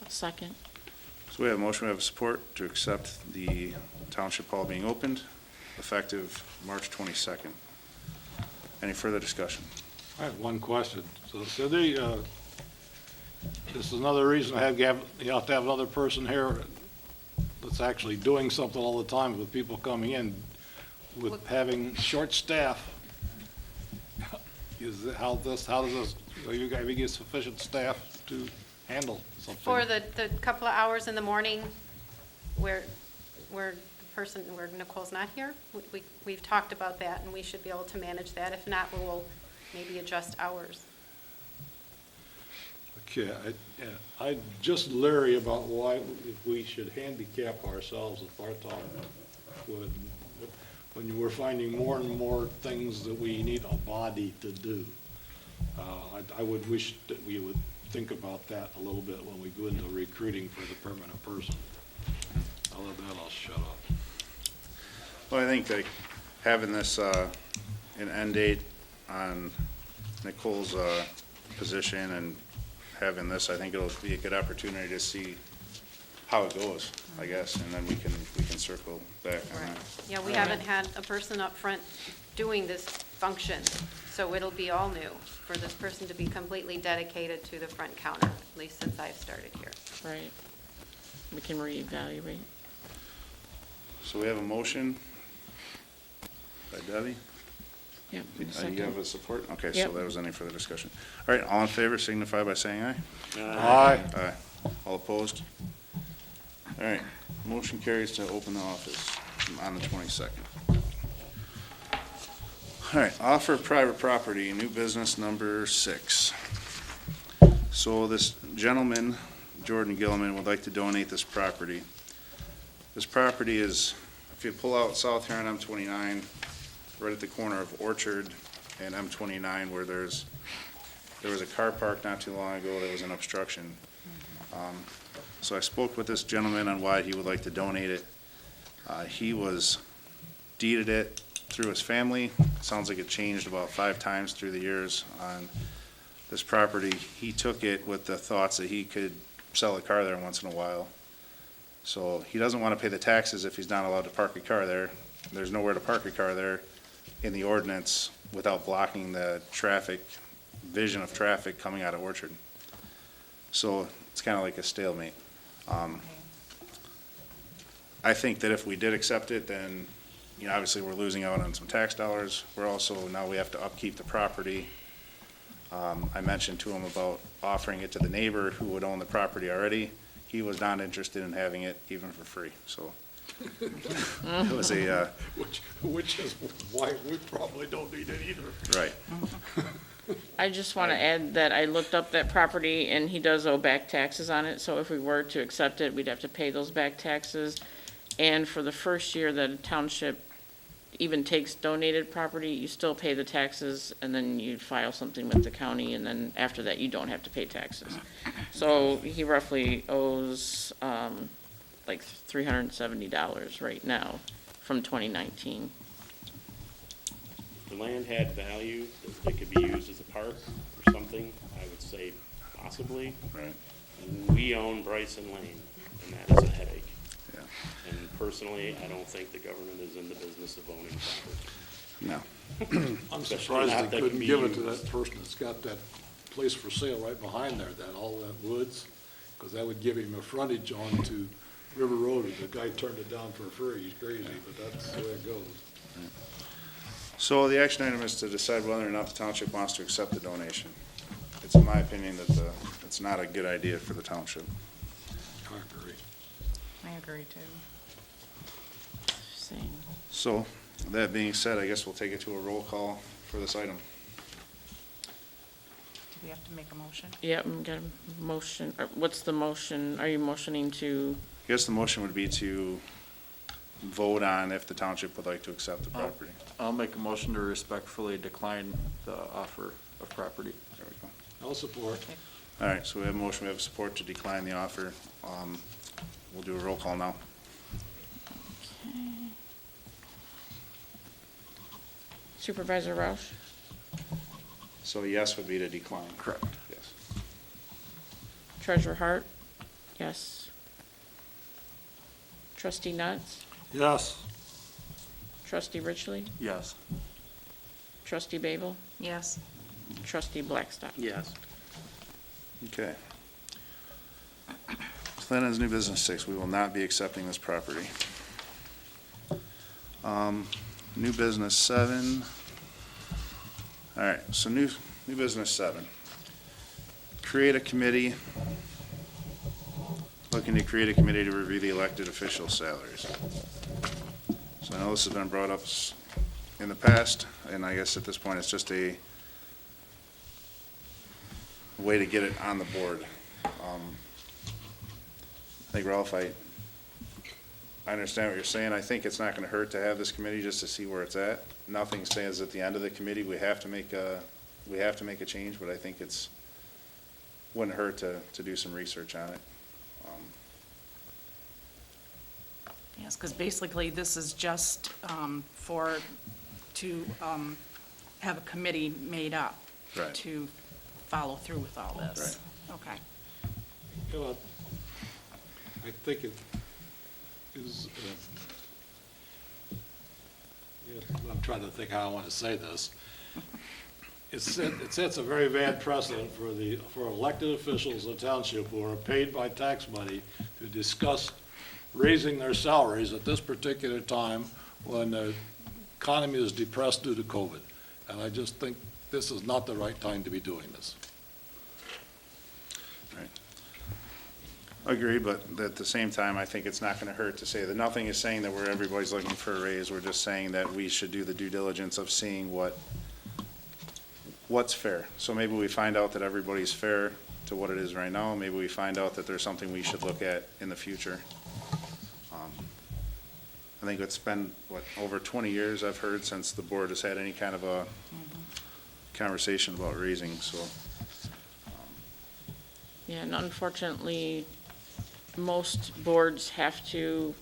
Second. So we have a motion, we have support to accept the Township Hall being opened. effective March 22nd. Any further discussion? I have one question. So Cindy, this is another reason you have to have another person here that's actually doing something all the time with people coming in. With having short staff, how does this, are you get sufficient staff to handle something? For the couple of hours in the morning where Nicole's not here, we've talked about that, and we should be able to manage that. If not, we will maybe adjust hours. Okay, I'm just leery about why, if we should handicap ourselves at part-time when we're finding more and more things that we need a body to do. I would wish that we would think about that a little bit when we go into recruiting for the permanent person. Other than that, I'll shut up. Well, I think like having this, an end date on Nicole's, position and having this, I think it'll be a good opportunity to see how it goes, I guess, and then we can circle back on that. Yeah, we haven't had a person up front doing this function, so it'll be all new for this person to be completely dedicated to the front counter, at least since I've started here. Right. We can reevaluate. So we have a motion by Debbie. Yep. You have a support? Okay, so Yep. there was any further discussion. All right, all in favor signify by saying aye. Aye. Aye. All opposed? All right, motion carries to open the office on the 22nd. All right, offer of private property, new business number 6. So this gentleman, Jordan Gilliman, would like to donate this property. This property is, if you pull out south here on M29, right at the corner of Orchard and M29, where there was a car park not too long ago that was an obstruction. So I spoke with this gentleman on why he would like to donate it. He was deeded it through his family. Sounds like it changed about 5 times through the years on this property. He took it with the thoughts that he could sell a car there once in a while. So he doesn't want to pay the taxes if he's not allowed to park a car there. There's nowhere to park a car there in the ordinance without blocking the vision of traffic coming out of Orchard. So it's kind of like a stalemate. I think that if we did accept it, then, obviously we're losing out on some tax dollars. We're also, now we have to upkeep the property. I mentioned to him about offering it to the neighbor who would own the property already. He was not interested in having it even for free, so. It was Which is why we probably don't need it either. right. I just want to add that I looked up that property, and he does owe back taxes on it, so if we were to accept it, we'd have to pay those back taxes. And for the first year that a township even takes donated property, you still pay the taxes, and then you file something with the county, and then after that, you don't have to pay taxes. So he roughly owes, like $370 right now from 2019. If the land had value, that it could be used as a park or something, I would say possibly. Right. We own Bryson Lane, and that is a headache. Yeah. And personally, I don't think the government is in the business of owning property. No. I'm Especially surprised not they that couldn't can give be it to used. that person that's got that place for sale right behind there, all that woods, because that would give him a frontage onto River Road. If the guy turned it down for free, he's crazy, but that's the way it goes. So the action item is to decide whether or not the township wants to accept the donation. It's in my opinion that it's not a good idea for the township. I agree. I agree too. Same. So, that being said, I guess we'll take it to a roll call for this item. Do we have to make a motion? Yep, I'm got a motion. What's the motion? Are you motioning to, I guess the motion would be to vote on if the township would like to accept the property. I'll make a motion to respectfully decline the offer of property. There we go. I'll support. All right, so we have a motion, we have support to decline the offer. We'll do a roll call now. Supervisor Roush? So yes would be to decline. Correct. Yes. Treasurer Hart? Yes. Trustee Nuts? Yes. Trustee Richley, Yes. trustee Babel, Yes. trustee Blackstock. Yes. Okay. So that ends new business 6. We will not be accepting this property. New business 7. All right, so new business 7. Create a committee, looking to create a committee to review the elected officials' salaries. So I know this has been brought up in the past, and I guess at this point, it's just a way to get it on the board. I think, Ralph, I understand what you're saying. I think it's not gonna hurt to have this committee just to see where it's at. Nothing says at the end of the committee, we have to make a change, but I think wouldn't hurt to do some research on it. Yes, because basically this is just to have a committee made up Right. to follow through with all this. Okay. You know, I think it is, I'm trying to think how I want to say this. It sets a very bad precedent for elected officials of the township who are paid by tax money to discuss raising their salaries at this particular time when the economy is depressed due to COVID. And I just think this is not the right time to be doing this. Right. Agree, but at the same time, I think it's not gonna hurt to say that nothing is saying that everybody's looking for a raise. We're just saying that we should do the due diligence of seeing what's fair. So maybe we find out that everybody's fair to what it is right now. Maybe we find out that there's something we should look at in the future. I think it's been, over 20 years I've heard since the board has had any kind of a conversation about raising, so. Yeah, and unfortunately, most boards have to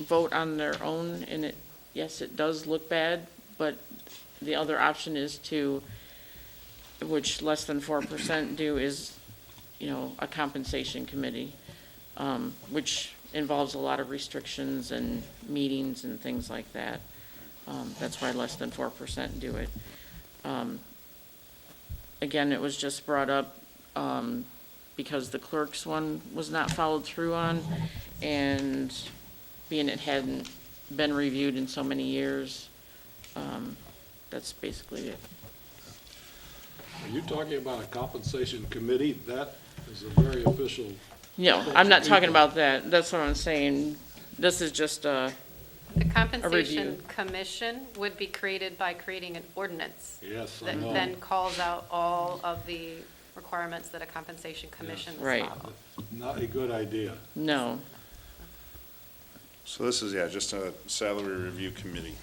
vote on their own, and yes, it does look bad, but the other option is which less than 4% do, is, a compensation committee, which involves a lot of restrictions and meetings and things like that. That's why less than 4% do it. Again, it was just brought up because the clerk's one was not followed through on, and being it hadn't been reviewed in so many years, that's basically it. Are you talking about a compensation committee? That is a very official. No, I'm not talking about that. That's what I'm saying. This is just The compensation review. commission would be created by creating an ordinance Yes, I that know. then calls out all of the requirements that a compensation commission must Right. follow. Not a good idea. no. So this is, just a salary review committee.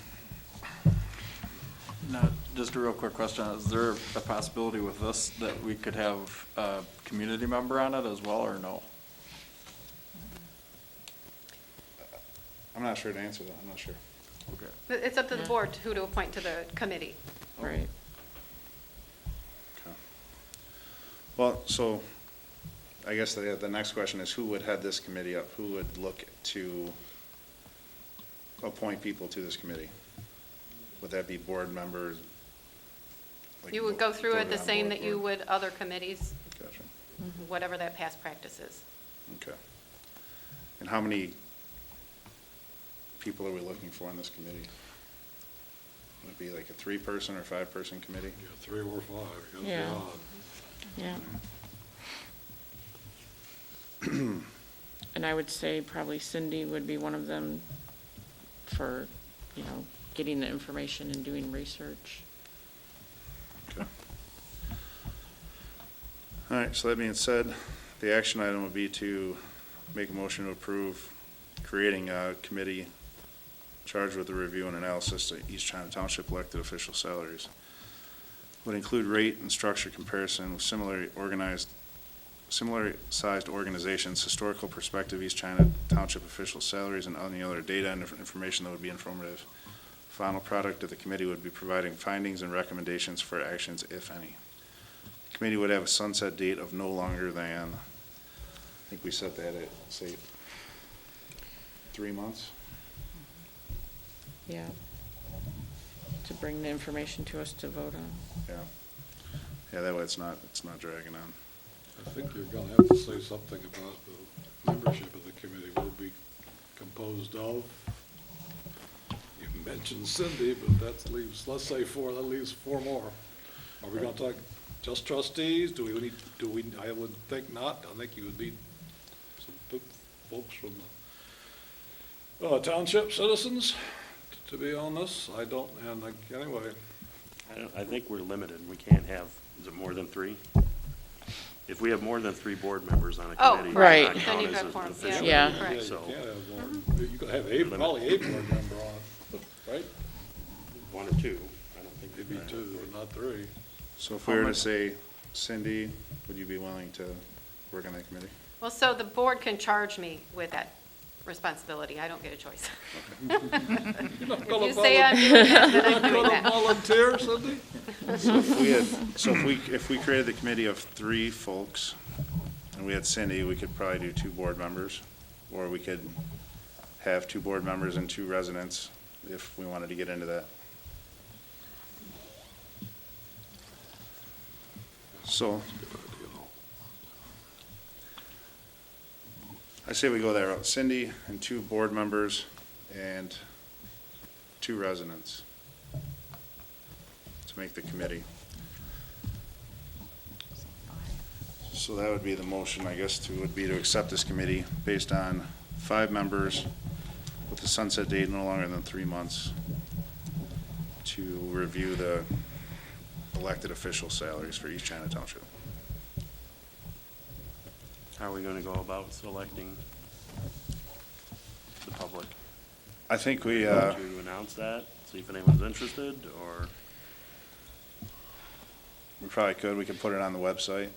Now, just a real quick question. Is there a possibility with this that we could have a community member on it as well, or no? I'm not sure to answer that, I'm not sure. Okay. It's up to the Yeah. board who to appoint to the committee. Right. Okay. Well, so, I guess the next question is, who would head this committee up? Who would look to appoint people to this committee? Would that be board members? Like You would go through it voted the on same board that you or- would other committees, Gotcha, whatever that past practice is. okay. And how many people are we looking for on this committee? Would it be like a 3-person or 5-person committee? Yeah, 3 or 5. Yeah. Yeah. And I would say probably Cindy would be one of them for, getting the information and doing research. Okay. All right, so that being said, the action item would be to make a motion to approve creating a committee charged with the review and analysis of East China Township elected official salaries. Would include rate and structure comparison with similar sized organizations, historical perspective, East China Township official salaries, and any other data and information that would be informative. Final product of the committee would be providing findings and recommendations for actions, if any. The committee would have a sunset date of no longer than, I think we set that at, say, 3 months? Yeah. to bring the information to us to vote on. Yeah. Yeah, that way it's not dragging on. I think you're gonna have to say something about the membership of the committee will be composed of. You mentioned Cindy, but that leaves, let's say four, that leaves four more. Are we gonna talk just trustees? Do we, I would think not. I think you would need some folks from the township citizens to be on this. I don't, and anyway, I think we're limited. We can't have, is it more than 3? If we have more than 3 board members on a Oh, committee, right. it's not Then counted you've as got an quorum, official Yeah. meeting, Correct. you so can't have more. You could have probably 8 board member on, right? 1 or 2. I don't think. Maybe 2, but not 3. So if we were to say Cindy, would you be willing to work on that committee? Well, so the board can charge me with that responsibility. I don't get a choice. You're not If gonna you say I'm doing that, then I'm doing that. volunteer, Cindy? If we created the committee of 3 folks, and we had Cindy, we could probably do 2 board members, or we could have 2 board members and 2 residents, if we wanted to get into that. So, I say we go that route, Cindy and 2 board members and 2 residents to make the committee. So that would be the motion, I guess, would be to accept this committee based on 5 members with a sunset date no longer than 3 months to review the elected official salaries for East China Township. How are we gonna go about selecting the public? I think we, To announce that, see if anyone's interested, or? we probably could, we could put it on the website.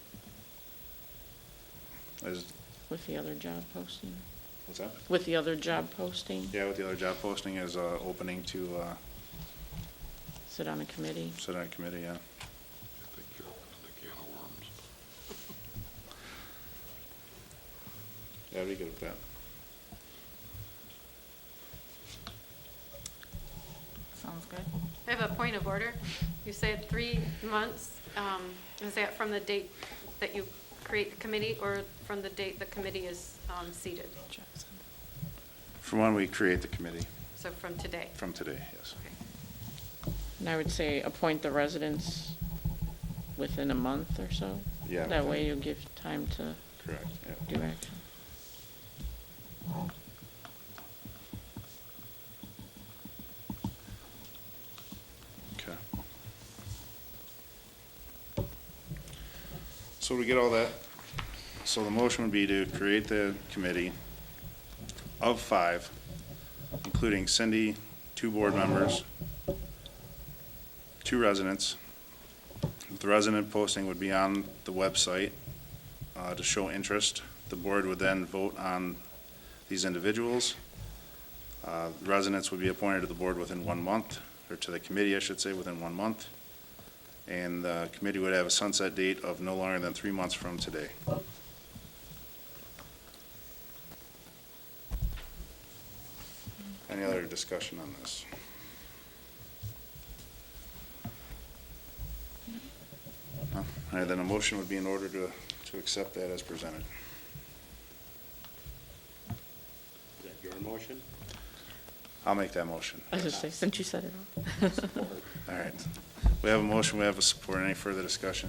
With the other job posting. What's that? With the other job posting, Yeah, with the other job posting is opening to sit on a committee. sit on a committee, yeah. I think you're opening a can of worms. Yeah, we could, yeah. Sounds good. I have a point of order. You said 3 months. Is that from the date that you create the committee or from the date the committee is seated? Jackson. From when we create the committee, So from today? from today, yes. And I would say appoint the residents within a month or so. Yeah. That way you'll give time to Correct, yeah. do action. Okay. So we get all that. So the motion would be to create the committee of 5, including Cindy, 2 board members, 2 residents. The resident posting would be on the website to show interest. The board would then vote on these individuals. Residents would be appointed to the board within 1 month, or to the committee, I should say, within 1 month. And the committee would have a sunset date of no longer than 3 months from today. Any other discussion on this? No? All right, then a motion would be in order to accept that as presented. Is that your motion? I'll make that motion. I was just say, since you said it all. All right. We have a motion, we have a support. Any further discussion?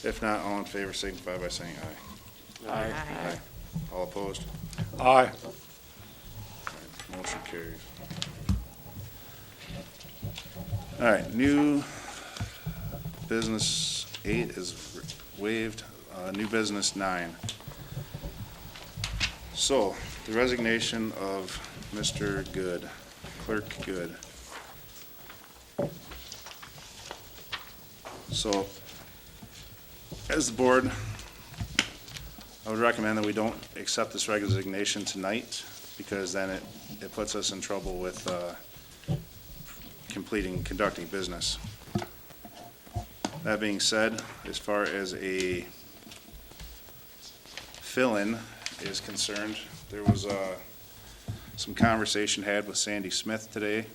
If not, all in favor signify by saying aye. Aye. All opposed? Aye. All right, motion carries. All right, new business 8 is waived, new business 9. So, the resignation of Mr. Good, Clerk Good. So, as the board, I would recommend that we don't accept this resignation tonight, because then it puts us in trouble with conducting business. That being said, as far as a fill-in is concerned, there was some conversation had with Sandy Smith today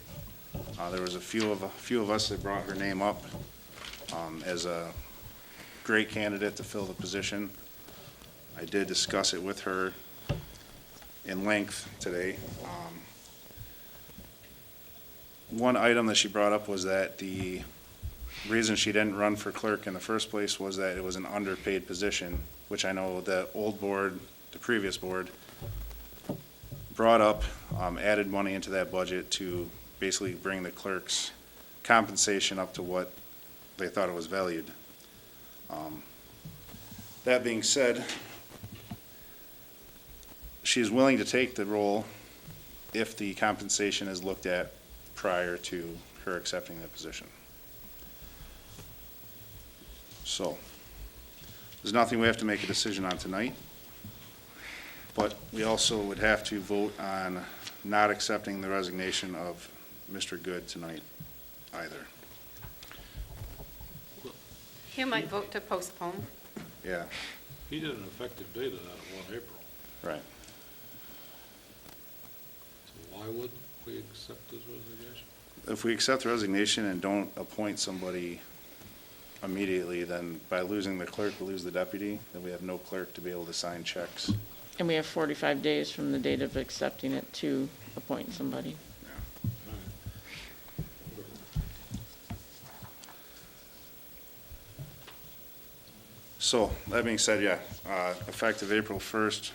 There was a few of us that brought her name up as a great candidate to fill the position. I did discuss it with her in length today. One item that she brought up was that the reason she didn't run for clerk in the first place was that it was an underpaid position, which I know the old board, the previous board, brought up, added money into that budget to basically bring the clerk's compensation up to what they thought it was valued. That being said, she's willing to take the role if the compensation is looked at prior to her accepting that position. So, there's nothing we have to make a decision on tonight, but we also would have to vote on not accepting the resignation of Mr. Good tonight either. You might vote to postpone. Yeah, He did an effective date of that 1 April, right. so why wouldn't we accept his resignation? If we accept the resignation and don't appoint somebody immediately, then by losing the clerk, we lose the deputy, then we have no clerk to be able to sign checks. And we have 45 days from the date of accepting it to appoint somebody. So, that being said, yeah, effective April 1st,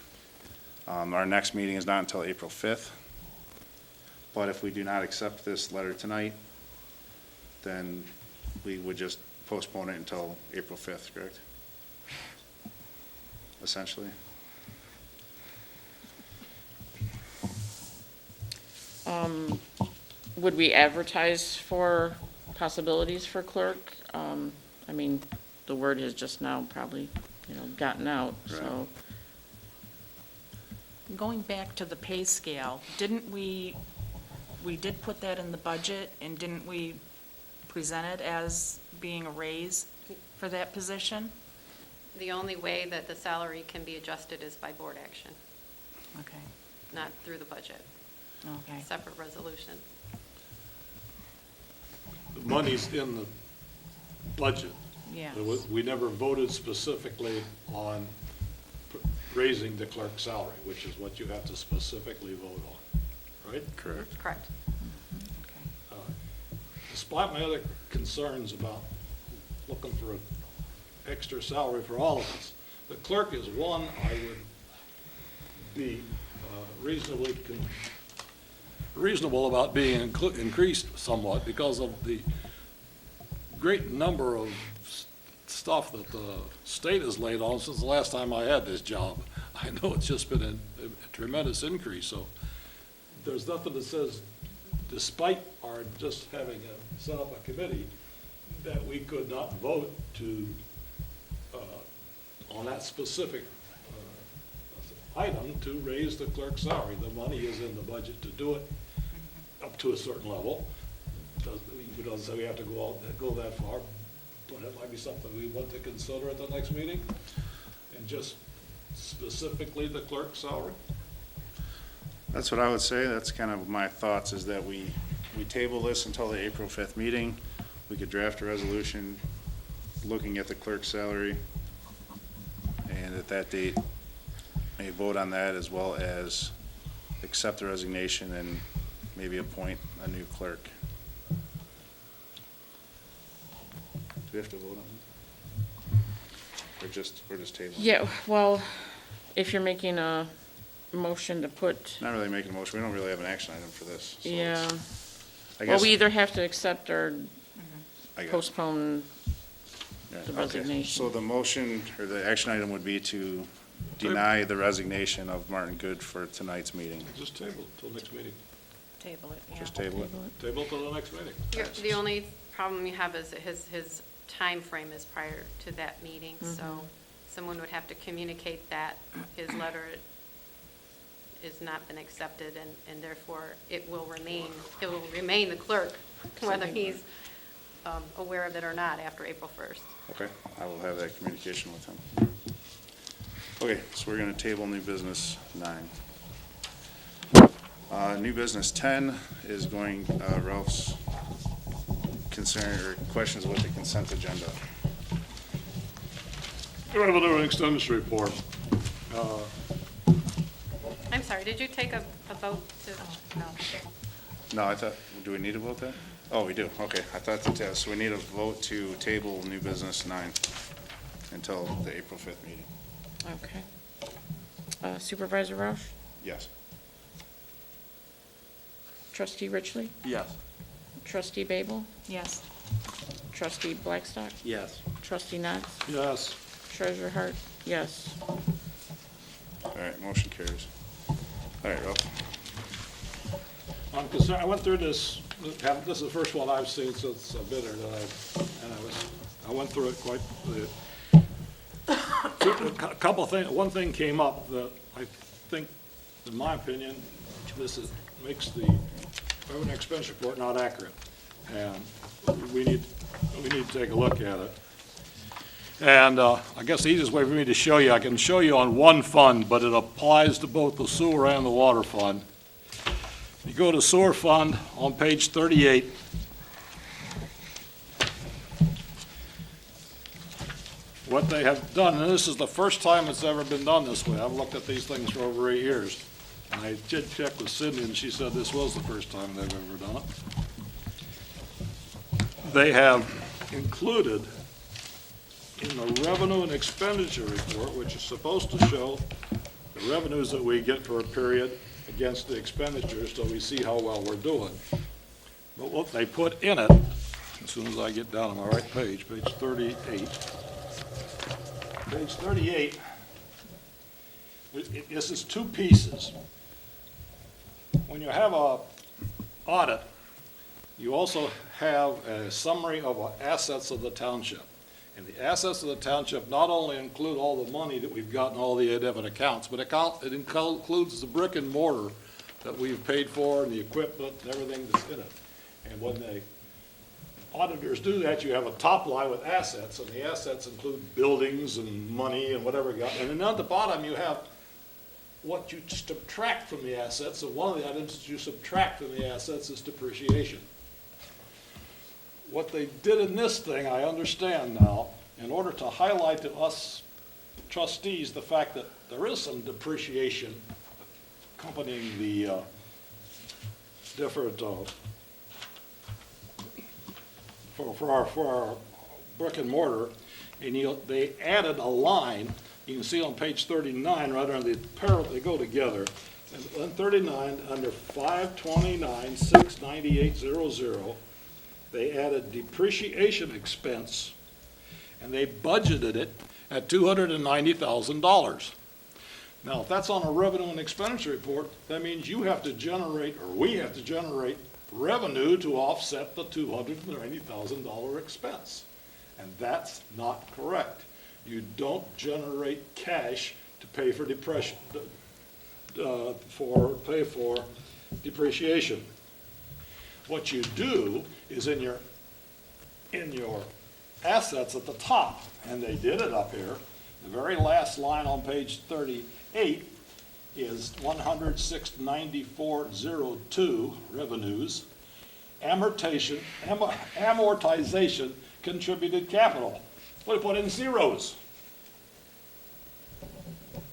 our next meeting is not until April 5th. But if we do not accept this letter tonight, then we would just postpone it until April 5th, correct? Essentially. Would we advertise for possibilities for clerk? I mean, the word has just now probably, gotten out, so. Going back to the pay scale, didn't we did put that in the budget, and didn't we present it as being a raise for that position? The only way that the salary can be adjusted is by board action, Okay, not through the budget. okay. Separate resolution. The money's in the budget. Yeah. We never voted specifically on raising the clerk's salary, which is what you have to specifically vote on, right? Correct. Correct. Despite my other concerns about looking for an extra salary for all of us, the clerk is one I would be reasonable about being increased somewhat because of the great number of stuff that the state has laid on since the last time I had this job. I know it's just been a tremendous increase, so there's nothing that says, despite our just having set up a committee, that we could not vote to, on that specific item, to raise the clerk's salary. The money is in the budget to do it up to a certain level. It doesn't say we have to go that far, but it might be something we want to consider at the next meeting, and just specifically the clerk's salary. That's what I would say. That's kind of my thoughts, is that we table this until the April 5th meeting. We could draft a resolution looking at the clerk's salary, and at that date, may vote on that, as well as accept the resignation and maybe appoint a new clerk. Do we have to vote on it? We're just tabling? Yeah, well, if you're making a motion to put, Not really making a motion. We don't really have an action item for this. So yeah, I well, guess, we either have to accept or I guess. postpone Yeah, the okay. resignation. So the motion, or the action item would be to deny the resignation of Martin Good for tonight's meeting. Just table it till next meeting. Table it, yeah. Just table it. Table it till the next meeting. The only problem you have is that his time frame is prior to that meeting, so someone would have to communicate that his letter has not been accepted, and therefore it will remain the clerk, whether he's aware of it or not after April 1st. Okay, I will have that communication with him. Okay, so we're gonna table new business 9. New business 10 is going, Ralph's concern or questions with the consent agenda. Revenue and expenditure report. I'm sorry, did you take a vote to? No. No, I thought, do we need to vote that? Oh, we do, okay. I thought that, so we need a vote to table new business 9 until the April 5th meeting. Okay. Supervisor Roush? Yes. Trustee Richley? Yes. Trustee Babel? Yes. Trustee Blackstock? Yes. Trustee Knox? Yes. Treasurer Hart? Yes. All right, motion carries. All right, Ralph. I'm concerned, I went through this, this is the first one I've seen since a bidder that I went through it quite, a couple of things, one thing came up that I think, in my opinion, makes the revenue and expense report not accurate. And we need to take a look at it. And I guess the easiest way for me to show you, I can show you on one fund, but it applies to both the sewer and the water fund. You go to sewer fund on page 38. What they have done, and this is the first time it's ever been done this way. I've looked at these things for over 8 years. And I did check with Cindy, and she said this was the first time they've ever done it. They have included in the revenue and expenditure report, which is supposed to show the revenues that we get for a period against the expenditures, so we see how well we're doing. But what they put in it, as soon as I get down on my right page, page 38. Page 38, this is 2 pieces. When you have a audit, you also have a summary of assets of the township. And the assets of the township not only include all the money that we've got in all the debit accounts, but it includes the brick and mortar that we've paid for and the equipment and everything that's in it. And when the auditors do that, you have a top line with assets, and the assets include buildings and money and whatever you got. And then at the bottom, you have what you subtract from the assets, and one of the items that you subtract from the assets is depreciation. What they did in this thing, I understand now, in order to highlight to us trustees the fact that there is some depreciation accompanying the different, for our brick and mortar, and they added a line, you can see on page 39, right under the pair, they go together. And on 39, under 529,698.00, they added depreciation expense, and they budgeted it at $290,000. Now, if that's on a revenue and expenditure report, that means you have to generate, or we have to generate, revenue to offset the $290,000 expense. And that's not correct. You don't generate cash to pay for depreciation. What you do is in your assets at the top, and they did it up here, the very last line on page 38 is 106,9402 revenues. Amortization contributed capital. We put in zeros.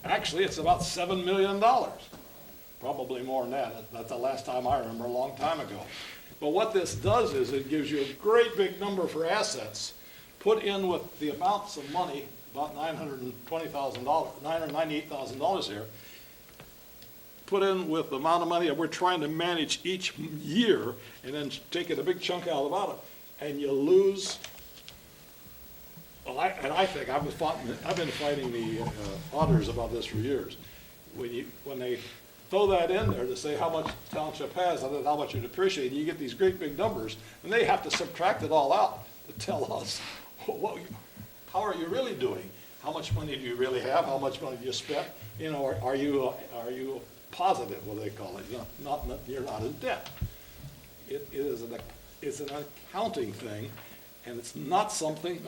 Actually, it's about $7 million. Probably more than that. That's the last time I remember, a long time ago. But what this does is it gives you a great big number for assets, put in with the amounts of money, about $998,000 here, put in with the amount of money that we're trying to manage each year, and then taking a big chunk out of the bottom, and you lose. Well, I think I've been fighting the auditors about this for years. When they throw that in there to say how much the township has and then how much you depreciate, you get these great big numbers, and they have to subtract it all out to tell us how are you really doing? How much money do you really have? How much money do you spend? You know, are you positive? What do they call it? You're not in debt. It's an accounting thing, and it's not something.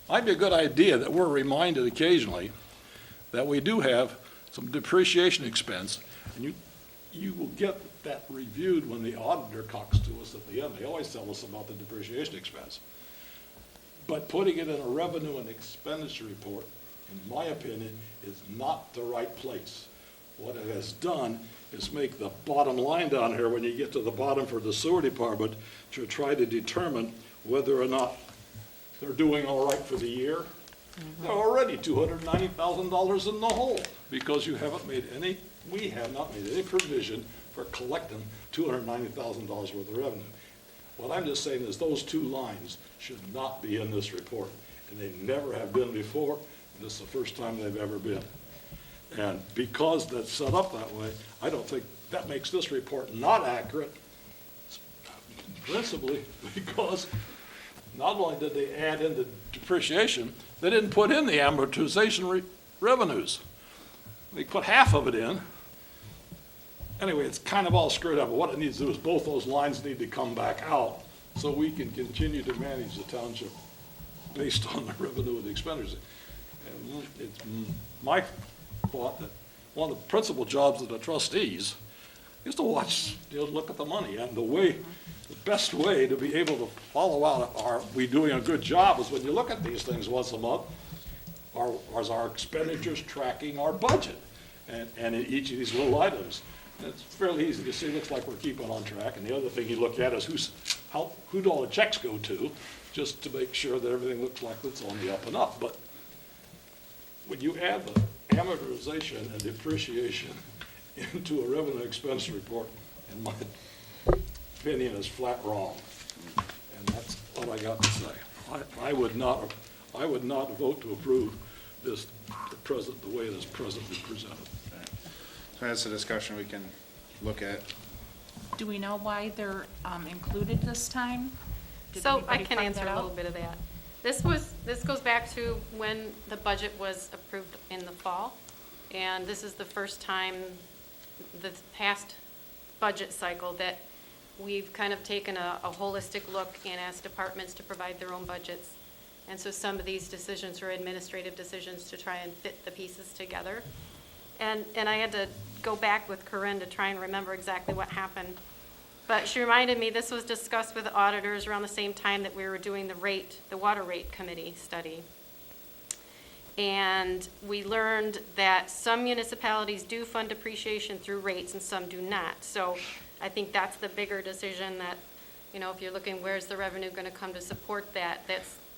Might be a good idea that we're reminded occasionally that we do have some depreciation expense, and you will get that reviewed when the auditor talks to us at the end. They always tell us about the depreciation expense. But putting it in a revenue and expenditure report, in my opinion, is not the right place. What it has done is make the bottom line down here, when you get to the bottom for the sewer department, to try to determine whether or not they're doing all right for the year. They're already $290,000 in the hole, because you haven't made any, we have not made any provision for collecting $290,000 worth of revenue. What I'm just saying is those two lines should not be in this report, and they never have been before, and this is the first time they've ever been. And because that's set up that way, I don't think that makes this report not accurate, principally because not only did they add in the depreciation, they didn't put in the amortization revenues. They put half of it in. Anyway, it's kind of all screwed up. What it needs to do is both those lines need to come back out so we can continue to manage the township based on the revenue and the expenditures. And it's my thought that one of the principal jobs of the trustees is to watch, look at the money. And the best way to be able to follow out, are we doing a good job, is when you look at these things once a month, are our expenditures tracking our budget? And in each of these little items, it's fairly easy to see, looks like we're keeping on track. And the other thing you look at is who do all the checks go to, just to make sure that everything looks like it's on the up and up. But when you add the amortization and depreciation into a revenue expense report, in my opinion, is flat wrong. And that's all I got to say. I would not vote to approve this, the way it is presently presented. So that's a discussion we can look at. Do we know why they're included this time? Did So I anybody can find answer that a little out? bit of that. This goes back to when the budget was approved in the fall. And this is the first time, the past budget cycle, that we've kind of taken a holistic look and asked departments to provide their own budgets. And so some of these decisions are administrative decisions to try and fit the pieces together. And I had to go back with Corinne to try and remember exactly what happened. But she reminded me this was discussed with the auditors around the same time that we were doing the water rate committee study. And we learned that some municipalities do fund depreciation through rates and some do not. So I think that's the bigger decision, that, if you're looking, where's the revenue going to come to support that?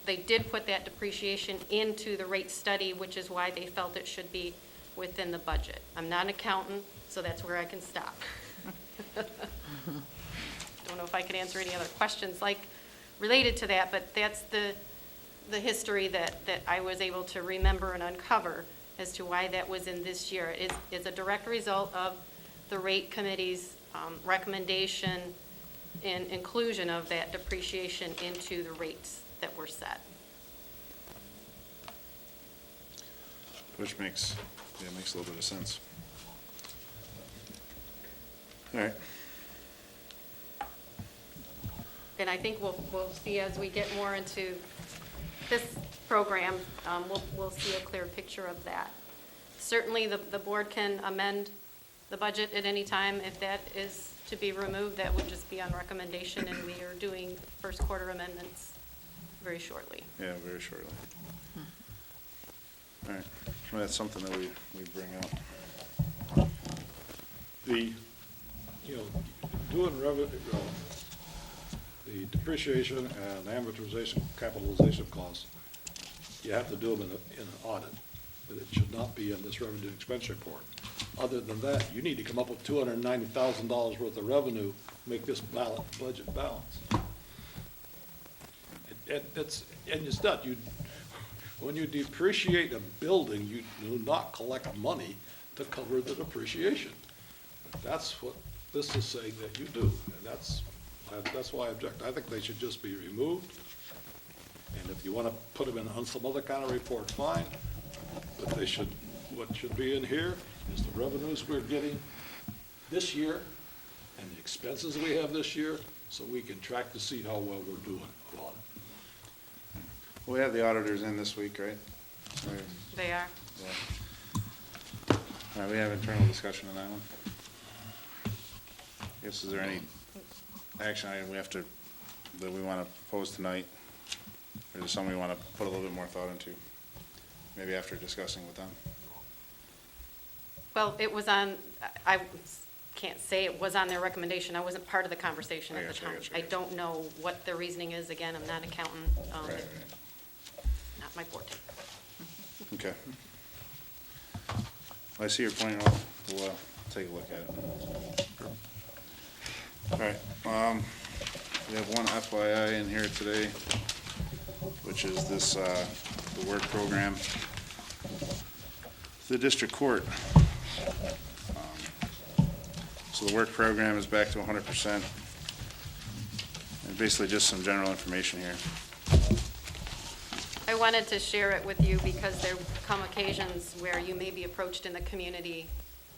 They did put that depreciation into the rate study, which is why they felt it should be within the budget. I'm not an accountant, so that's where I can stop. Don't know if I could answer any other questions related to that, but that's the history that I was able to remember and uncover as to why that was in this year. It's a direct result of the rate committee's recommendation and inclusion of that depreciation into the rates that were set. Which makes a little bit of sense. All right. And I think we'll see as we get more into this program, we'll see a clear picture of that. Certainly, the board can amend the budget at any time. If that is to be removed, that would just be on recommendation, and we are doing first quarter amendments very shortly. Yeah, very shortly. All right, well, that's something that we bring up. Doing revenue, the depreciation and amortization, capitalization costs, you have to do them in an audit, but it should not be in this revenue expense report. Other than that, you need to come up with $290,000 worth of revenue, make this budget balance. And it's not, when you depreciate a building, you do not collect money to cover the depreciation. That's what this is saying that you do, and that's why I object. I think they should just be removed, and if you want to put them on some other kind of report, fine, but what should be in here is the revenues we're getting this year and the expenses we have this year, so we can track to see how well we're doing about it. We have the auditors in this week, right? They are. Yeah. All right, we have internal discussion on that one. I guess, is there any action item that we want to pose tonight? Or is there something we want to put a little bit more thought into? Maybe after discussing with them? Well, it was on, I can't say it was on their recommendation. I wasn't part of the conversation I at the gotcha, I time. gotcha, I I gotcha. don't know what their reasoning is. Again, I'm not an accountant. Right, Not my forte. okay. I see your point, we'll take a look at it. All right, we have one FYI in here today, which is this, the work program. The district court. So the work program is back to 100%. And basically just some general information here. I wanted to share it with you because there come occasions where you may be approached in the community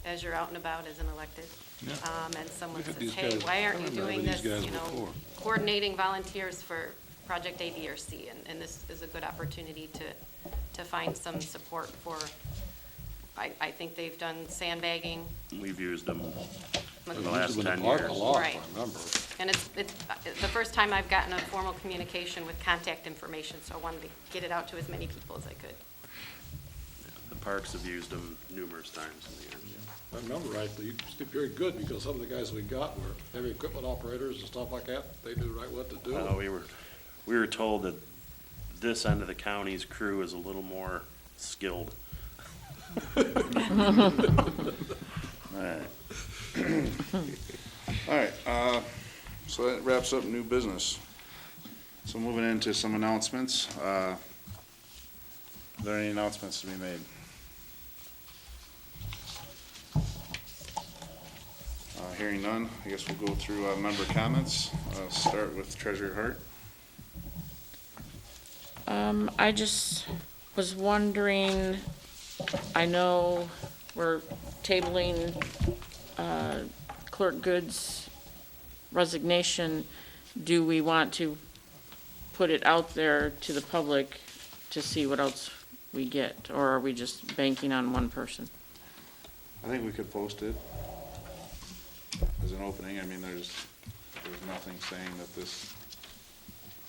as you're out and about as an elected. And someone We've had says, these hey, guys- why aren't I you remember doing these this, guys you know, before." coordinating volunteers for project A, B, or C? And this is a good opportunity to find some support for, I think they've done sandbagging. We've used them for the Right. last Used them in 10 the park years. a lot, Right. I remember. And it's the first time I've gotten a formal communication with contact information, so I wanted to get it out to as many people as I could. The parks have used them numerous times in the year. If I remember right, they used to be very good because some of the guys we got were heavy equipment operators and stuff like that. They knew right what to do. We were told that this end of the county's crew is a little more skilled. All right. All right, so that wraps up new business. So moving into some announcements. Are there any announcements to be made? Hearing none, I guess we'll go through member comments. Start with Treasurer Hart. I just was wondering, I know we're tabling Clerk Good's resignation. Do we want to put it out there to the public to see what else we get? Or are we just banking on one person? I think we could post it as an opening. I mean, there's nothing saying that this,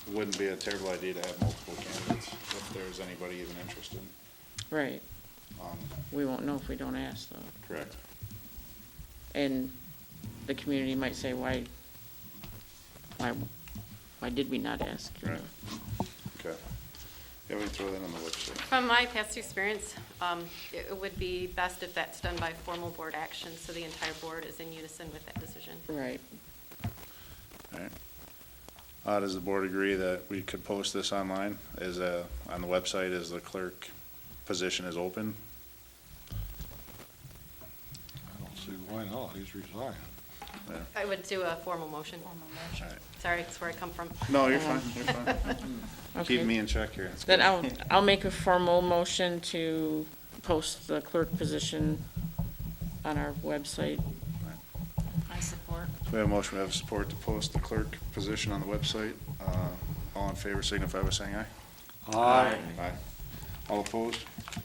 it wouldn't be a terrible idea to have multiple candidates if there's anybody even interested. Right. Um, We won't know if we don't ask, though. Correct. And the community might say, why did we not ask? you know? Right. Okay. Yeah, we can throw that on the website. From my past experience, it would be best if that's done by formal board action, so the entire board is in unison with that decision. Right. All right. Does the board agree that we could post this online on the website as the clerk position is open? I don't see why not. He's resigned. Yeah. I would do a formal motion. All right. Sorry, that's where I come from. No, you're fine, you're fine. Okay. Keep me in check here. That's Then good. I'll make a formal motion to post the clerk position on our website. I support. We have a motion, we have support to post the clerk position on the website. All in favor signify by saying aye. Aye. Aye. All opposed? All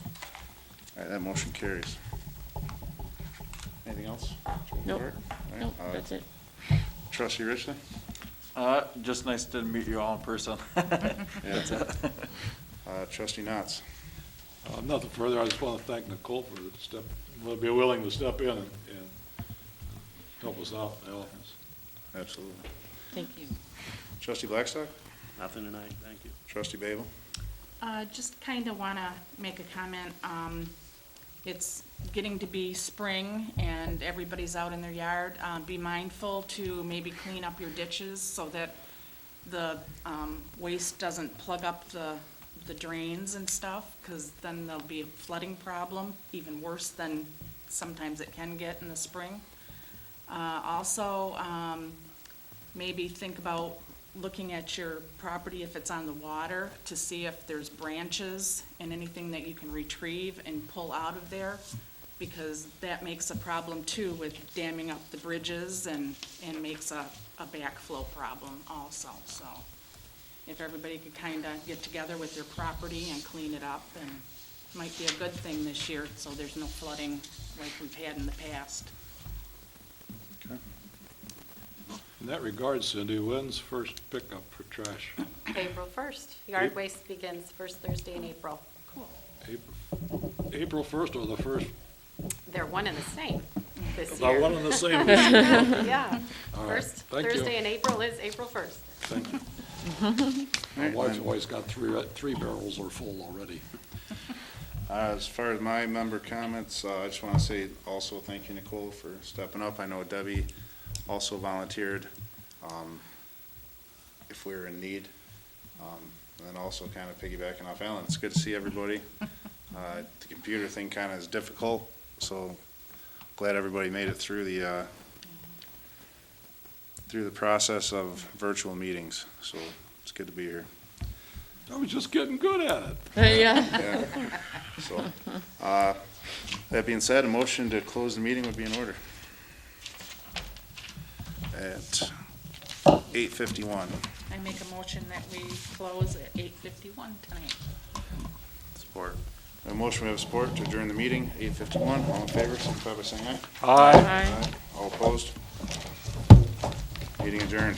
right, that motion carries. Anything else? Nope. All right, Nope, that's it. Trustee Richland? Just nice to meet you all in person. That's it. Trustee Knotts? Nothing further. I just want to thank Nicole for be willing to step in and help us out in the office. Absolutely. Thank you. Trustee Blackstock? Nothing tonight, thank you. Trustee Babel? Just kind of want to make a comment. It's getting to be spring and everybody's out in their yard. Be mindful to maybe clean up your ditches so that the waste doesn't plug up the drains and stuff, because then there'll be a flooding problem, even worse than sometimes it can get in the spring. Also, maybe think about looking at your property if it's on the water to see if there's branches and anything that you can retrieve and pull out of there, because that makes a problem too with damming up the bridges and makes a backflow problem also. So if everybody could kind of get together with their property and clean it up and might be a good thing this year, so there's no flooding like we've had in the past. In that regard, Cindy, when's first pickup for trash? April 1st. Yard waste begins first Thursday in April. April 1st or the first? They're one and the same this About year. one and the same. Yeah. All right, First thank you. Thursday in April is April 1st. Thank you. My wife's always got three barrels are full already. As far as my member comments, I just want to say also thank you, Nicole, for stepping up. I know Debbie also volunteered if we were in need. And then also kind of piggybacking off Alan, it's good to see everybody. The computer thing kind of is difficult, so glad everybody made it through the process of virtual meetings. So it's good to be here. I was just getting good at it. Yeah. Yeah. So, that being said, a motion to close the meeting would be in order. At 8:51. I make a motion that we close at 8:51 tonight. Support. A motion, we have support to adjourn the meeting, 8:51. All in favor, signify by saying aye. Aye. Aye. All opposed? Meeting adjourned.